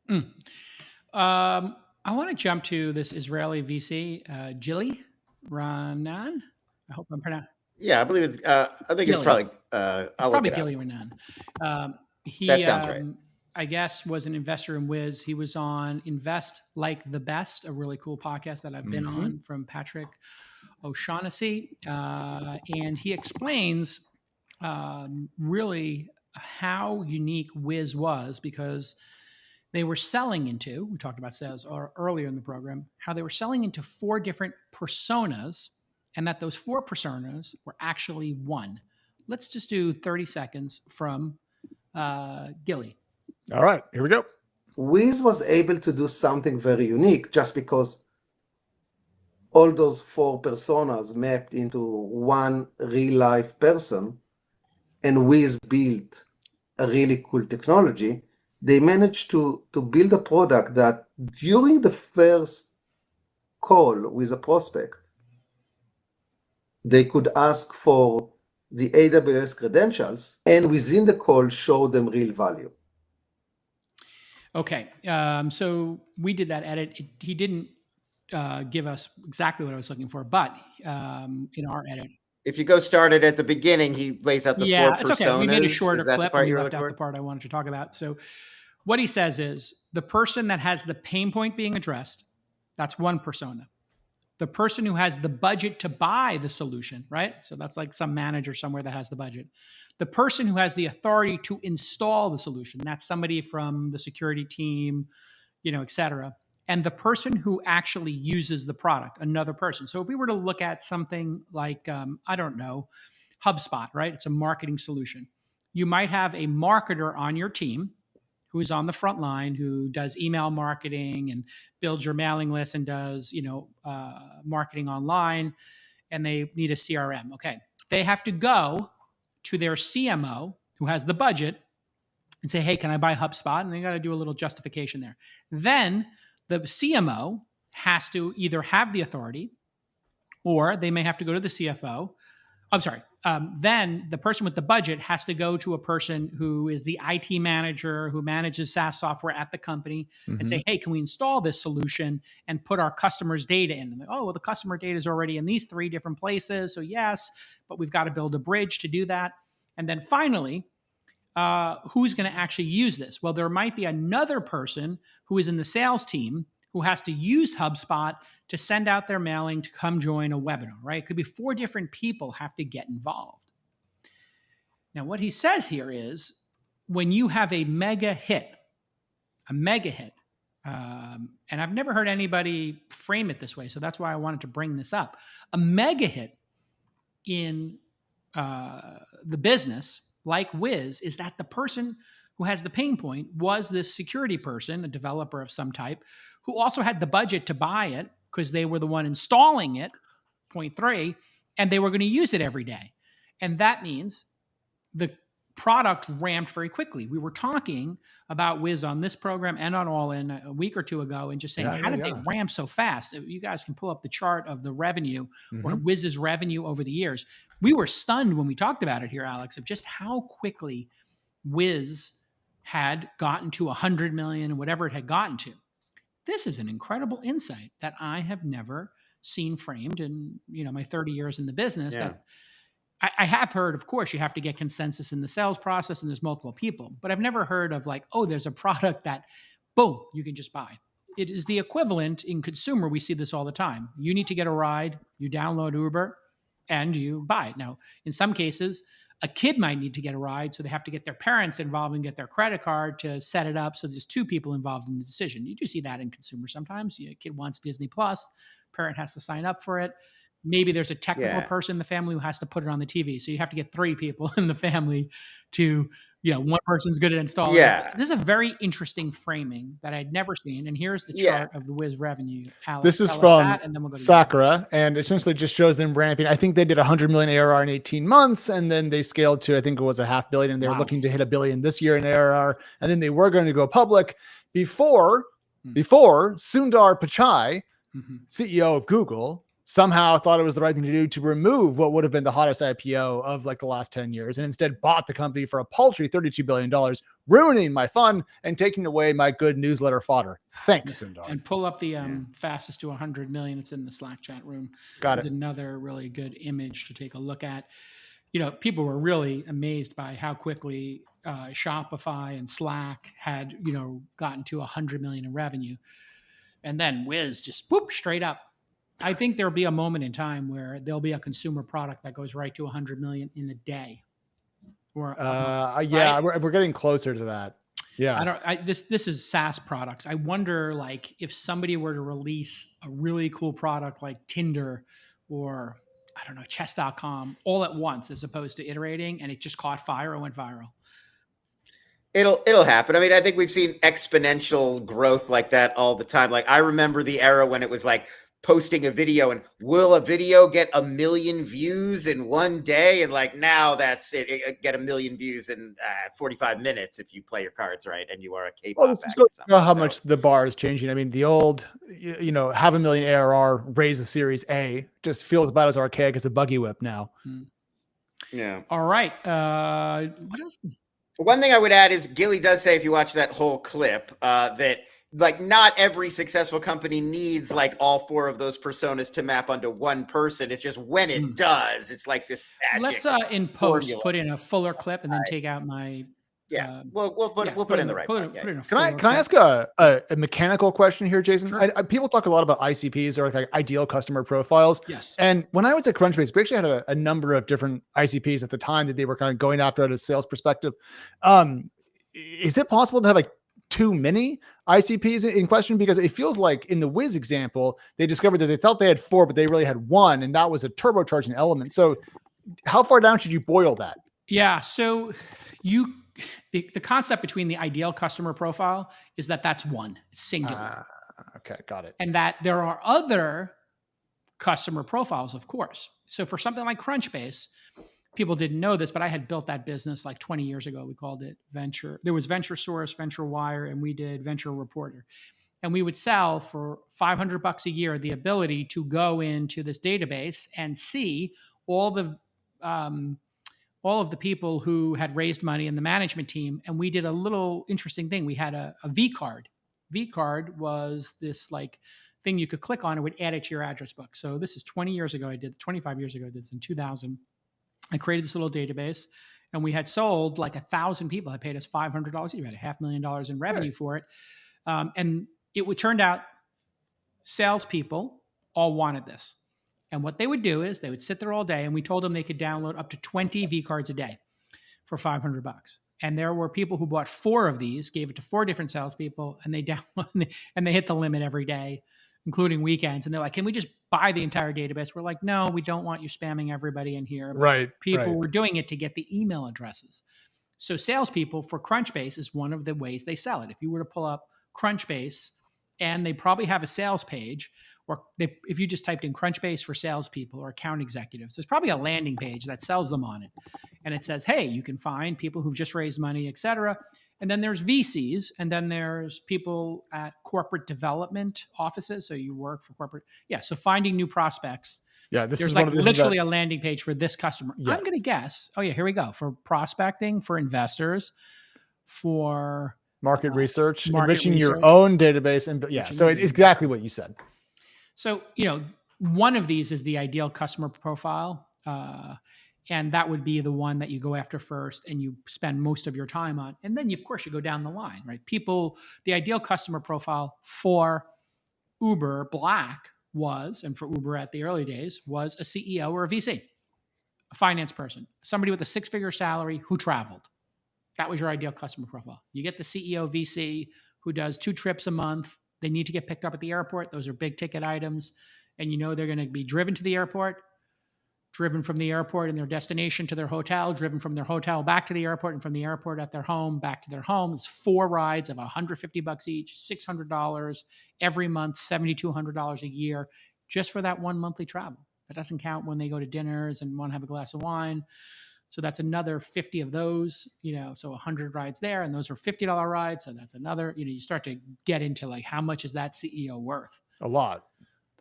I want to jump to this Israeli VC, Gili Ranan. I hope I'm pronouncing. Yeah, I believe it's. I think Gili. It's probably. I'll probably look it Gili Ranan. He, that sounds right. I guess, was an investor in Wiz. He was on Invest Like the Best, a really cool podcast that I've been on, from Patrick O'Shaughnessy, and he explains really how unique Wiz was, because they were selling into, we talked about sales earlier in the program, how they were selling into 4 different personas, and that those 4 personas were actually one. Let's just do 30 seconds from Gili. All right, here we go. Wiz was able to do something very unique just because all those 4 personas mapped into one real life person, and Wiz built a really cool technology. They managed to build a product that during the first call with a prospect, they could ask for the AWS credentials, and within the call, show them real value. Okay, so we did that edit. He didn't give us exactly what I was looking for, but in our edit, if you go start it at the beginning, he lays out the 4 personas. It's okay. We made a shorter clip, and we left out for? the part I wanted to talk about. So what he says is, the person that has the pain point being addressed, that's one persona. The person who has the budget to buy the solution, right? So that's like some manager somewhere that has the budget. The person who has the authority to install the solution, that's somebody from the security team, et cetera. And the person who actually uses the product, another person. So if we were to look at something like, I don't know, HubSpot, right? It's a marketing solution. You might have a marketer on your team who is on the front line, who does email marketing and builds your mailing list and does, marketing online, and they need a CRM. Okay. They have to go to their CMO who has the budget and say, hey, can I buy HubSpot? And they got to do a little justification there. Then the CMO has to either have the authority, or they may have to go to the CFO. I'm sorry. Then the person with the budget has to go to a person who is the IT manager, who manages SaaS software at the company, and say, hey, can we install this solution and put our customers' data in? And like, oh, well, the customer data is already in these 3 different places. So yes, but we've got to build a bridge to do that. And then finally, who's going to actually use this? Well, there might be another person who is in the sales team who has to use HubSpot to send out their mailing to come join a webinar, right? It could be 4 different people have to get involved. Now, what he says here is when you have a mega hit, and I've never heard anybody frame it this way, so that's why I wanted to bring this up. A mega hit in the business, like Wiz, is that the person who has the pain point was this security person, a developer of some type, who also had the budget to buy it because they were the one installing it, point 3, and they were going to use it every day. And that means the product ramped very quickly. We were talking about Wiz on this program and on All In a week or 2 ago and just saying, how did they ramp so fast? You guys can pull up the chart of the revenue or Wiz's revenue over the years. We were stunned when we talked about it here, Alex, of just how quickly Wiz had gotten to 100 million and whatever it had gotten to. This is an incredible insight that I have never seen framed in my 30 years in the business. Yeah. That I have heard, of course, you have to get consensus in the sales process and there's multiple people, but I've never heard of like, oh, there's a product that, boom, you can just buy. It is the equivalent in consumer. We see this all the time. You need to get a ride, you download Uber and you buy it. Now, in some cases, a kid might need to get a ride, so they have to get their parents involved and get their credit card to set it up. So there's 2 people involved in the decision. You do see that in consumer sometimes. A kid wants Disney Plus, parent has to sign up for it. Maybe there's a technical person in the family who has to put it on the TV. So you have to get 3 people in the family to, one person's good at installing it. This is a very interesting framing that I'd never seen. And here's the chart of the Wiz revenue. Alex, this is from Sakura, and essentially just shows them ramping. I think they did 100 million ARR in 18 months, and then they scaled to, I think it was $500 million, and they were looking to hit $1 billion this year in ARR. And then they were going to go public before Sundar Pichai, CEO of Google, somehow thought it was the right thing to do to remove what would have been the hottest IPO of like the last 10 years and instead bought the company for a paltry $32 billion, ruining my fun and taking away my good newsletter fodder. Thanks, Sundar. And pull up the fastest to 100 million. It's in the Slack chat room. Got it. Another really good image to take a look at. People were really amazed by how quickly Shopify and Slack had, gotten to 100 million in revenue. And then Wiz just straight up. I think there'll be a moment in time where there'll be a consumer product that goes right to 100 million in a day. Or right? we're getting closer to that. Yeah. This is SaaS products. I wonder like if somebody were to release a really cool product like Tinder or I don't know, chess.com all at once as opposed to iterating and it just caught fire and went viral. It'll happen. I mean, I think we've seen exponential growth like that all the time. Like I remember the era when it was like posting a video and will a video get 1 million views in one day? And like now that's it get 1 million views in 45 minutes if you play your cards right and you are a K-pop act. How much the bar is changing. I mean, the old, have 1 million ARR, raise a Series A just feels about as archaic as a buggy whip now. Yeah. All right. What else? One thing I would add is Gilly does say, if you watch that whole clip, that like not every successful company needs like all 4 of those personas to map onto one person. It's just when it does, it's like this magic. Let's in post put in a fuller clip and then take out my we'll put in the right one. Can I ask a mechanical question here, Jason? Sure. People talk a lot about ICPs or like ideal customer profiles. Yes. And when I was at Crunchbase, we actually had a number of different ICPs at the time that they were kind of going after at a sales perspective. Is it possible to have like too many ICPs in question? Because it feels like in the Wiz example, they discovered that they thought they had 4, but they really had 1, and that was a turbocharging element. So how far down should you boil that? Yeah. So the concept between the ideal customer profile is that that's 1, it's singular. Okay. Got it. And that there are other customer profiles, of course. So for something like Crunchbase, people didn't know this, but I had built that business like 20 years ago. We called it Venture. There was Venture Source, Venture Wire, and we did Venture Reporter. And we would sell for $500 a year the ability to go into this database and see all of the people who had raised money in the management team. And we did a little interesting thing. We had a V card. V card was this like thing you could click on and would add it to your address book. So this is 20 years ago. 25 years ago. I did this in 2000. I created this little database and we had sold like 1,000 people had paid us $500. You had $500,000 in revenue for it. And it would turned out salespeople all wanted this. And what they would do is they would sit there all day, and we told them they could download up to 20 V cards a day for $500. And there were people who bought 4 of these, gave it to 4 different salespeople, and they download and they hit the limit every day, including weekends. And they're like, "Can we just buy the entire database?" We're like, "No, we don't want you spamming everybody in here." But Right. people were doing it to get the email addresses. So salespeople for Crunchbase is one of the ways they sell it. If you were to pull up Crunchbase, and they probably have a sales page, or if you just typed in Crunchbase for salespeople or account executives, there's probably a landing page that sells them on it. And it says, hey, you can find people who've just raised money, et cetera. And then there's VCs, and then there's people at corporate development offices. So you work for corporate. Yeah. So finding new prospects. Yeah. This There's is like one of literally a landing page for this customer. Yes. I'm going to guess. Oh, yeah. Here we go. For prospecting, for investors, for market research, market enriching research. your own database. And yeah, Enriching so your it's exactly what you said. So, one of these is the ideal customer profile. And that would be the one that you go after first and you spend most of your time on. And then, of course, you go down the line, right? The ideal customer profile for Uber Black was, and for Uber at the early days, was a CEO or a VC, a finance person, somebody with a 6-figure salary who traveled. That was your ideal customer profile. You get the CEO VC who does 2 trips a month. They need to get picked up at the airport. Those are big ticket items. And they're going to be driven to the airport, driven from the airport in their destination to their hotel, driven from their hotel back to the airport, and from the airport at their home back to their home. It's 4 rides of $150 each, $600 every month, $7,200 a year, just for that one monthly travel. That doesn't count when they go to dinners and want to have a glass of wine. So that's another 50 of those, so 100 rides there, and those are $50 rides. So that's another, you start to get into like, how much is that CEO worth? A lot.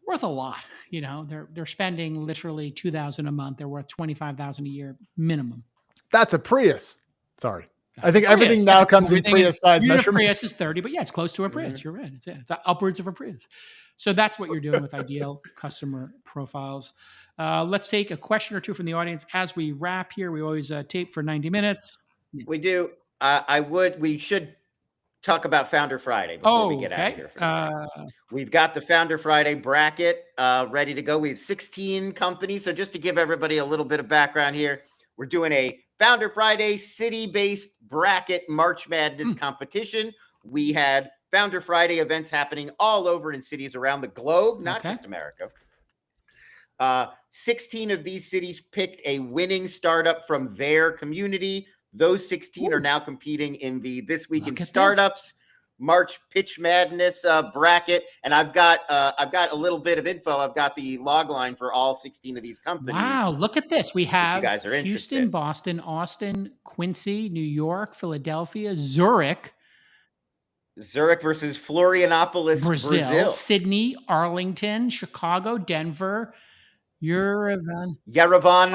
Worth a lot. They're spending literally $2,000 a month. They're worth $25,000 a year minimum. That's a Prius. Sorry. I think everything now comes in Prius size measurement. Prius is 30, but yeah, it's close to a Prius. Mm-hmm. You're right. It's upwards of a Prius. So that's what you're doing with ideal customer profiles. Let's take a question or two from the audience as we wrap here. We always tape for 90 minutes. We do. We should talk about Founder Friday before we get out of here. We've got the Founder Friday bracket ready to go. We have 16 companies. So just to give everybody a little bit of background here, we're doing a Founder Friday city-based bracket March Madness competition. We had Founder Friday events happening all over in cities around the globe, not just America. 16 of these cities picked a winning startup from their community. Those 16 are now competing in the This Week in Startups March Pitch Madness bracket. And I've got a little bit of info. I've got the log line for all 16 of these companies. Wow, look at this. We have Houston, interested. Boston, Austin, Quincy, New York, Philadelphia, Zurich versus Florianopolis, Brazil. Sydney, Arlington, Chicago, Denver, Yerevan,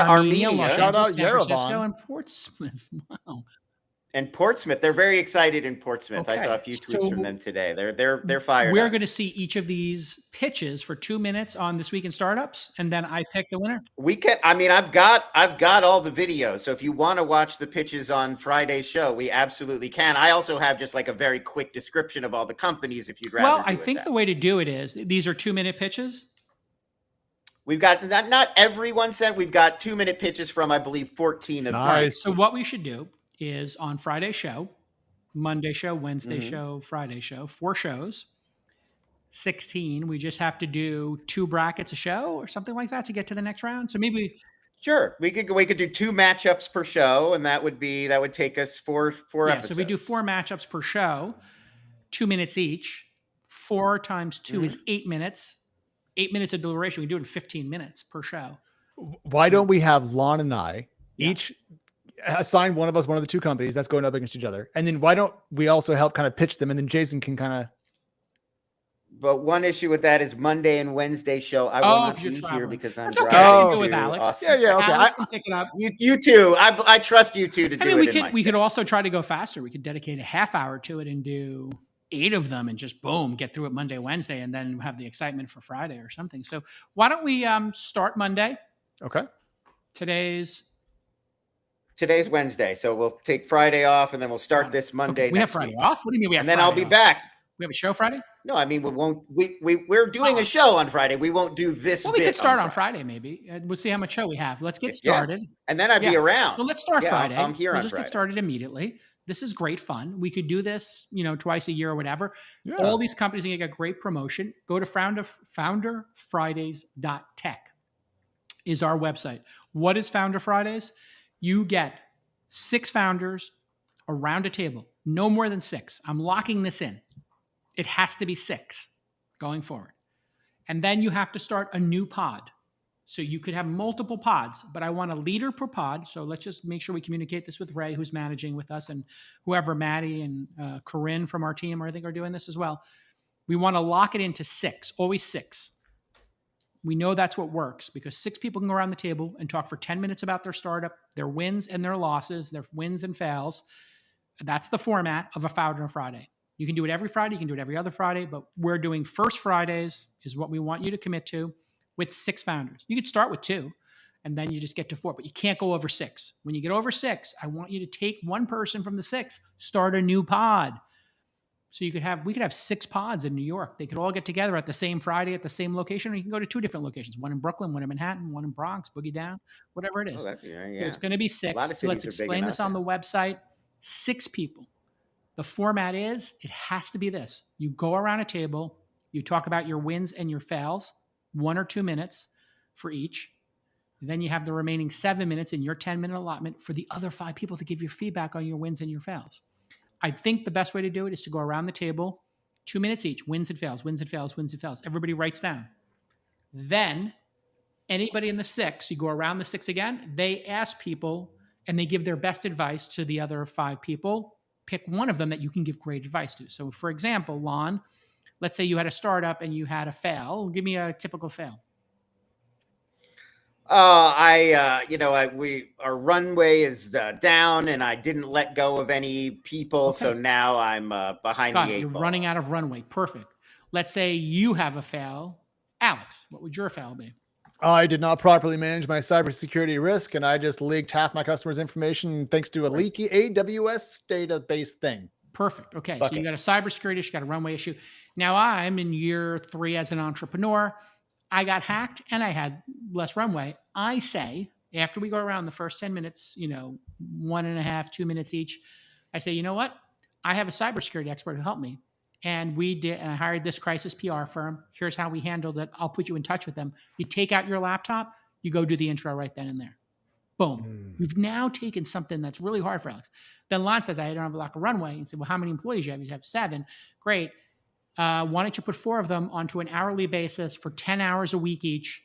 Armenia. Shout out San Francisco, Yerevan. and Portsmouth. Wow. And Portsmouth, they're very excited in Portsmouth. I saw a few tweets from them today. They're fired. We're going to see each of these pitches for 2 minutes on This Week in Startups, and then I pick the winner. We can. I mean, I've got all the videos. So if you want to watch the pitches on Friday's show, we absolutely can. I also have just like a very quick description of all the companies. If you'd rather. Well, I think the way to do it is these are 2-minute pitches. We've got not everyone sent. We've got 2-minute pitches from, I believe, 14 of them. Nice. So what we should do is on Friday's show, Monday show, Wednesday show, Friday show, 4 shows, 16. We just have to do 2 brackets a show or something like that to get to the next round. So maybe. Sure. We could do 2 matchups per show, and that would take us four episodes. So we do 4 matchups per show, 2 minutes each. 4 times 2 is 8 minutes. 8 minutes of duration. We do it in 15 minutes per show. Why don't we have Lon and I each assign one of us one of the 2 companies that's going up against each other? And then why don't we also help kind of pitch them? And then Jason can kind of. But one issue with that is Monday and Wednesday show. I will not be here because I'm driving. Okay. I can go with Alex. Austin. Yeah, okay. Alex can pick it up. You two. I trust you two to do it. We could also try to go faster. We could dedicate a half hour to it and do 8 of them and just boom, get through it Monday, Wednesday, and then have the excitement for Friday or something. So why don't we start Monday? Okay. Today's Today's Wednesday, so we'll take Friday off, and then we'll start this Monday. Okay, we have next Friday week. off. What do you mean we have? And then Friday I'll be off? back. We have a show Friday. No, I mean we won't. We're doing a show on Friday. We won't do this. Well, we could start on Friday maybe. We'll see how much show we have. Let's get started. And then I'd be around. Well, let's start Friday. I'm here we'll on just Friday. Get started immediately. This is great fun. We could do this, twice a year or whatever. Yeah. All these companies are going to get great promotion. Go to founderfridays.tech is our website. What is Founder Fridays? You get 6 founders around a table, no more than 6. I'm locking this in. It has to be 6 going forward. And then you have to start a new pod. So you could have multiple pods, but I want a leader per pod. So let's just make sure we communicate this with Ray, who's managing with us, and whoever, Maddie and Corinne from our team, I think, are doing this as well. We want to lock it into 6, always 6. We know that's what works because 6 people can go around the table and talk for 10 minutes about their startup, their wins and their losses, their wins and fails. That's the format of a Founder Friday. You can do it every Friday. You can do it every other Friday, but we're doing first Fridays is what we want you to commit to with 6 founders. You could start with 2 and then you just get to 4, but you can't go over 6. When you get over 6, I want you to take one person from the 6, start a new pod. So we could have 6 pods in New York. They could all get together at the same Friday at the same location, or you can go to 2 different locations, one in Brooklyn, one in Manhattan, one in Bronx, Boogie Down, whatever it is. So it's going to be 6. So let's explain this on the website. 6 people. The format is, it has to be this. You go around a table, you talk about your wins and your fails, 1 or 2 minutes for each. Then you have the remaining 7 minutes in your 10-minute allotment for the other 5 people to give you feedback on your wins and your fails. I think the best way to do it is to go around the table, 2 minutes each, wins and fails, wins and fails, wins and fails. Everybody writes down. Then anybody in the 6, you go around the 6 again, they ask people and they give their best advice to the other 5 people. Pick one of them that you can give great advice to. So for example, Lon, let's say you had a startup and you had a fail. Give me a typical fail. Our runway is down, and I didn't let go of any people, so now I'm behind the 8 You're ball. running out of runway. Perfect. Let's say you have a fail. Alex, what would your fail be? I did not properly manage my cybersecurity risk, and I just leaked half my customers' information thanks to a leaky AWS database thing. Perfect. Okay, so you got a cybersecurity issue, got a runway issue. Now I'm in year 3 as an entrepreneur. I got hacked and I had less runway. I say, after we go around the first 10 minutes, 1.5, 2 minutes each, I say, you know what? I have a cybersecurity expert who helped me. And I hired this crisis PR firm. Here's how we handled it. I'll put you in touch with them. You take out your laptop, you go do the intro right then and there. Boom. You've now taken something that's really hard for Alex. Then Lon says, I don't have a lack of runway. And said, well, how many employees do you have? You have 7. Great. Why don't you put 4 of them onto an hourly basis for 10 hours a week each,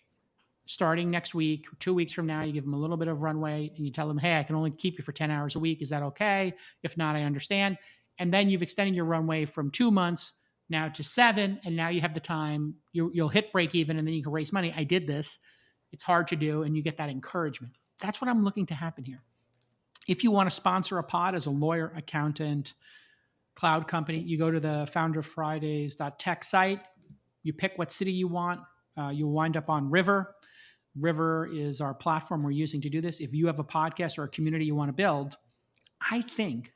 starting next week, 2 weeks from now, you give them a little bit of runway and you tell them, hey, I can only keep you for 10 hours a week. Is that okay? If not, I understand. And then you've extended your runway from 2 months now to 7. And now you have the time, you'll hit break even and then you can raise money. I did this. It's hard to do. And you get that encouragement. That's what I'm looking to happen here. If you want to sponsor a pod as a lawyer, accountant, cloud company, you go to the founderfridays.tech site. You pick what city you want. You'll wind up on River. River is our platform we're using to do this. If you have a podcast or a community you want to build, I think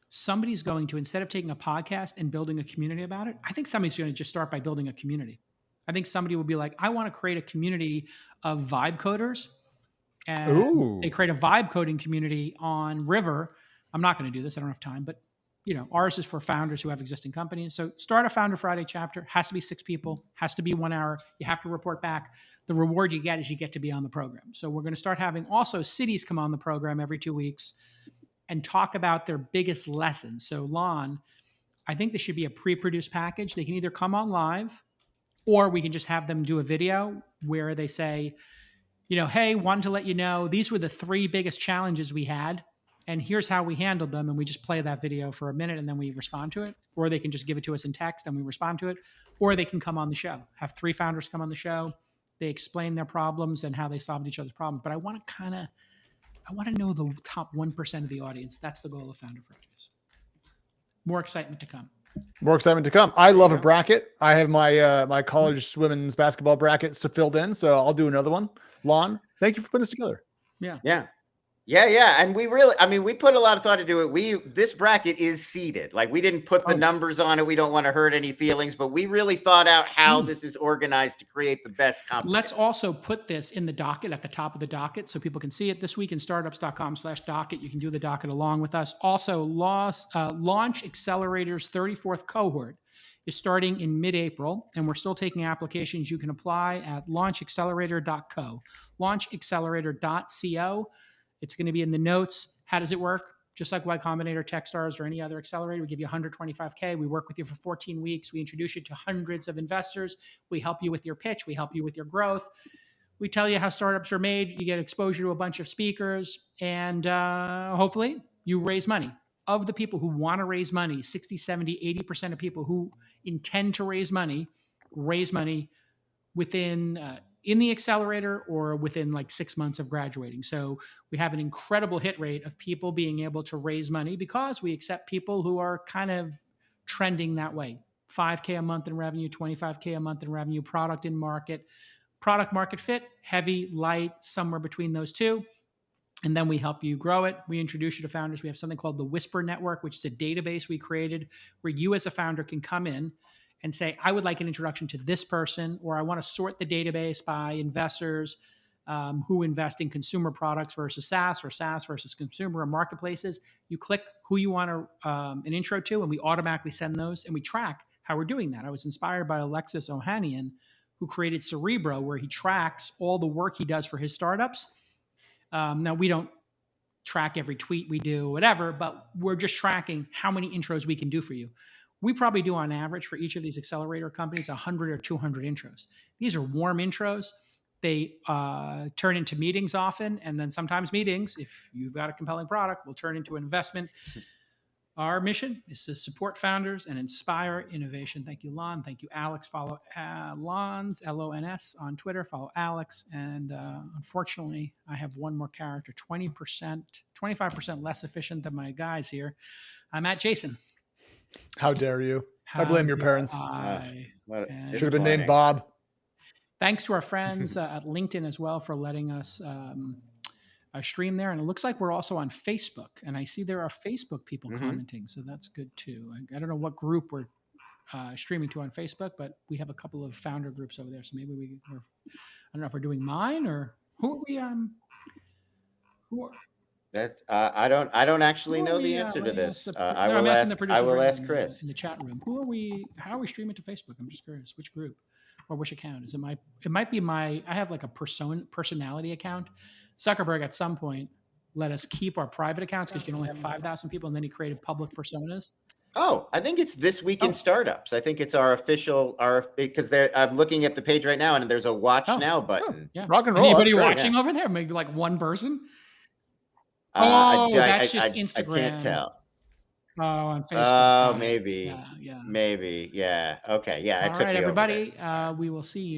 somebody's going to, instead of taking a podcast and building a community about it, I think somebody's going to just start by building a community. I think somebody will be like, I want to create a community of vibe coders. And they create a vibe coding community on River. I'm not going to do this. I don't have time, but ours is for founders who have existing companies. So start a Founder Friday chapter. Has to be 6 people. Has to be 1 hour. You have to report back. The reward you get is you get to be on the program. So we're going to start having also cities come on the program every 2 weeks and talk about their biggest lessons. So Lon, I think this should be a pre-produced package. They can either come on live or we can just have them do a video where they say, hey, wanted to let you know, these were the 3 biggest challenges we had. And here's how we handled them. And we just play that video for a minute and then we respond to it. Or they can just give it to us in text and we respond to it. Or they can come on the show, have 3 founders come on the show. They explain their problems and how they solved each other's problems. But I want to know the top 1% of the audience. That's the goal of Founder Fridays. More excitement to come. More excitement to come. I love a bracket. I have my my college women's basketball bracket filled in, so I'll do another one. Lon, thank you for putting this together. Yeah. Yeah. And we put a lot of thought into it. This bracket is seeded. Like, we didn't put the numbers on it. We don't want to hurt any feelings, but we really thought out how this is organized to create the best competition. Let's also put this in the docket at the top of the docket so people can see it. This week in startups.com/docket. You can do the docket along with us. Also, Launch Accelerator's 34th cohort is starting in mid-April, and we're still taking applications. You can apply at launchaccelerator.co, launchaccelerator.co. It's going to be in the notes. How does it work? Just like Y Combinator, Techstars, or any other accelerator, we give you 125K. We work with you for 14 weeks. We introduce you to hundreds of investors. We help you with your pitch. We help you with your growth. We tell you how startups are made. You get exposure to a bunch of speakers, and hopefully you raise money. Of the people who want to raise money, 60, 70, 80% of people who intend to raise money within in the accelerator or within like 6 months of graduating. So we have an incredible hit rate of people being able to raise money because we accept people who are kind of trending that way. 5K a month in revenue, 25K a month in revenue, product market fit, heavy, light, somewhere between those two. And then we help you grow it. We introduce you to founders. We have something called the Whisper Network, which is a database we created where you as a founder can come in and say, I would like an introduction to this person, or I want to sort the database by investors who invest in consumer products versus SaaS, or SaaS versus consumer, or marketplaces. You click who you want an intro to, and we automatically send those, and we track how we're doing that. I was inspired by Alexis Ohanian, who created Cerebro, where he tracks all the work he does for his startups. Now, we don't track every tweet we do, whatever, but we're just tracking how many intros we can do for you. We probably do on average for each of these accelerator companies 100 or 200 intros. These are warm intros. They turn into meetings often, and then sometimes meetings, if you've got a compelling product, will turn into an investment. Our mission is to support founders and inspire innovation. Thank you, Lon. Thank you, Alex. Follow Lons, Lons, on Twitter. Follow Alex. And unfortunately, I have one more character, 25% less efficient than my guys here. I'm at Jason. How dare you? I blame your parents. Should have been named Bob. Thanks to our friends at LinkedIn as well for letting us stream there. And it looks like we're also on Facebook. And I see there are Facebook people commenting. So that's good too. I don't know what group we're streaming to on Facebook, but we have a couple of founder groups over there. So maybe we're I don't know if we're doing mine or who are we? That's I don't actually know the answer to this. I will ask Chris in the chat room. How are we streaming to Facebook? I'm just curious. Which group or which account? It might be I have like a personality account. Zuckerberg at some point let us keep our private accounts because you can only have 5,000 people, and then he created public personas. Oh, I think it's This Week in Startups. I think it's our official because I'm looking at the page right now, and there's a Watch Now button. Yeah. Rock and roll. Anybody watching over there? Maybe like one person. That's just Instagram. I can't tell. Oh, on Facebook. Oh, maybe. Yeah. Maybe. Yeah. Okay. Yeah. All right, everybody. We will see you.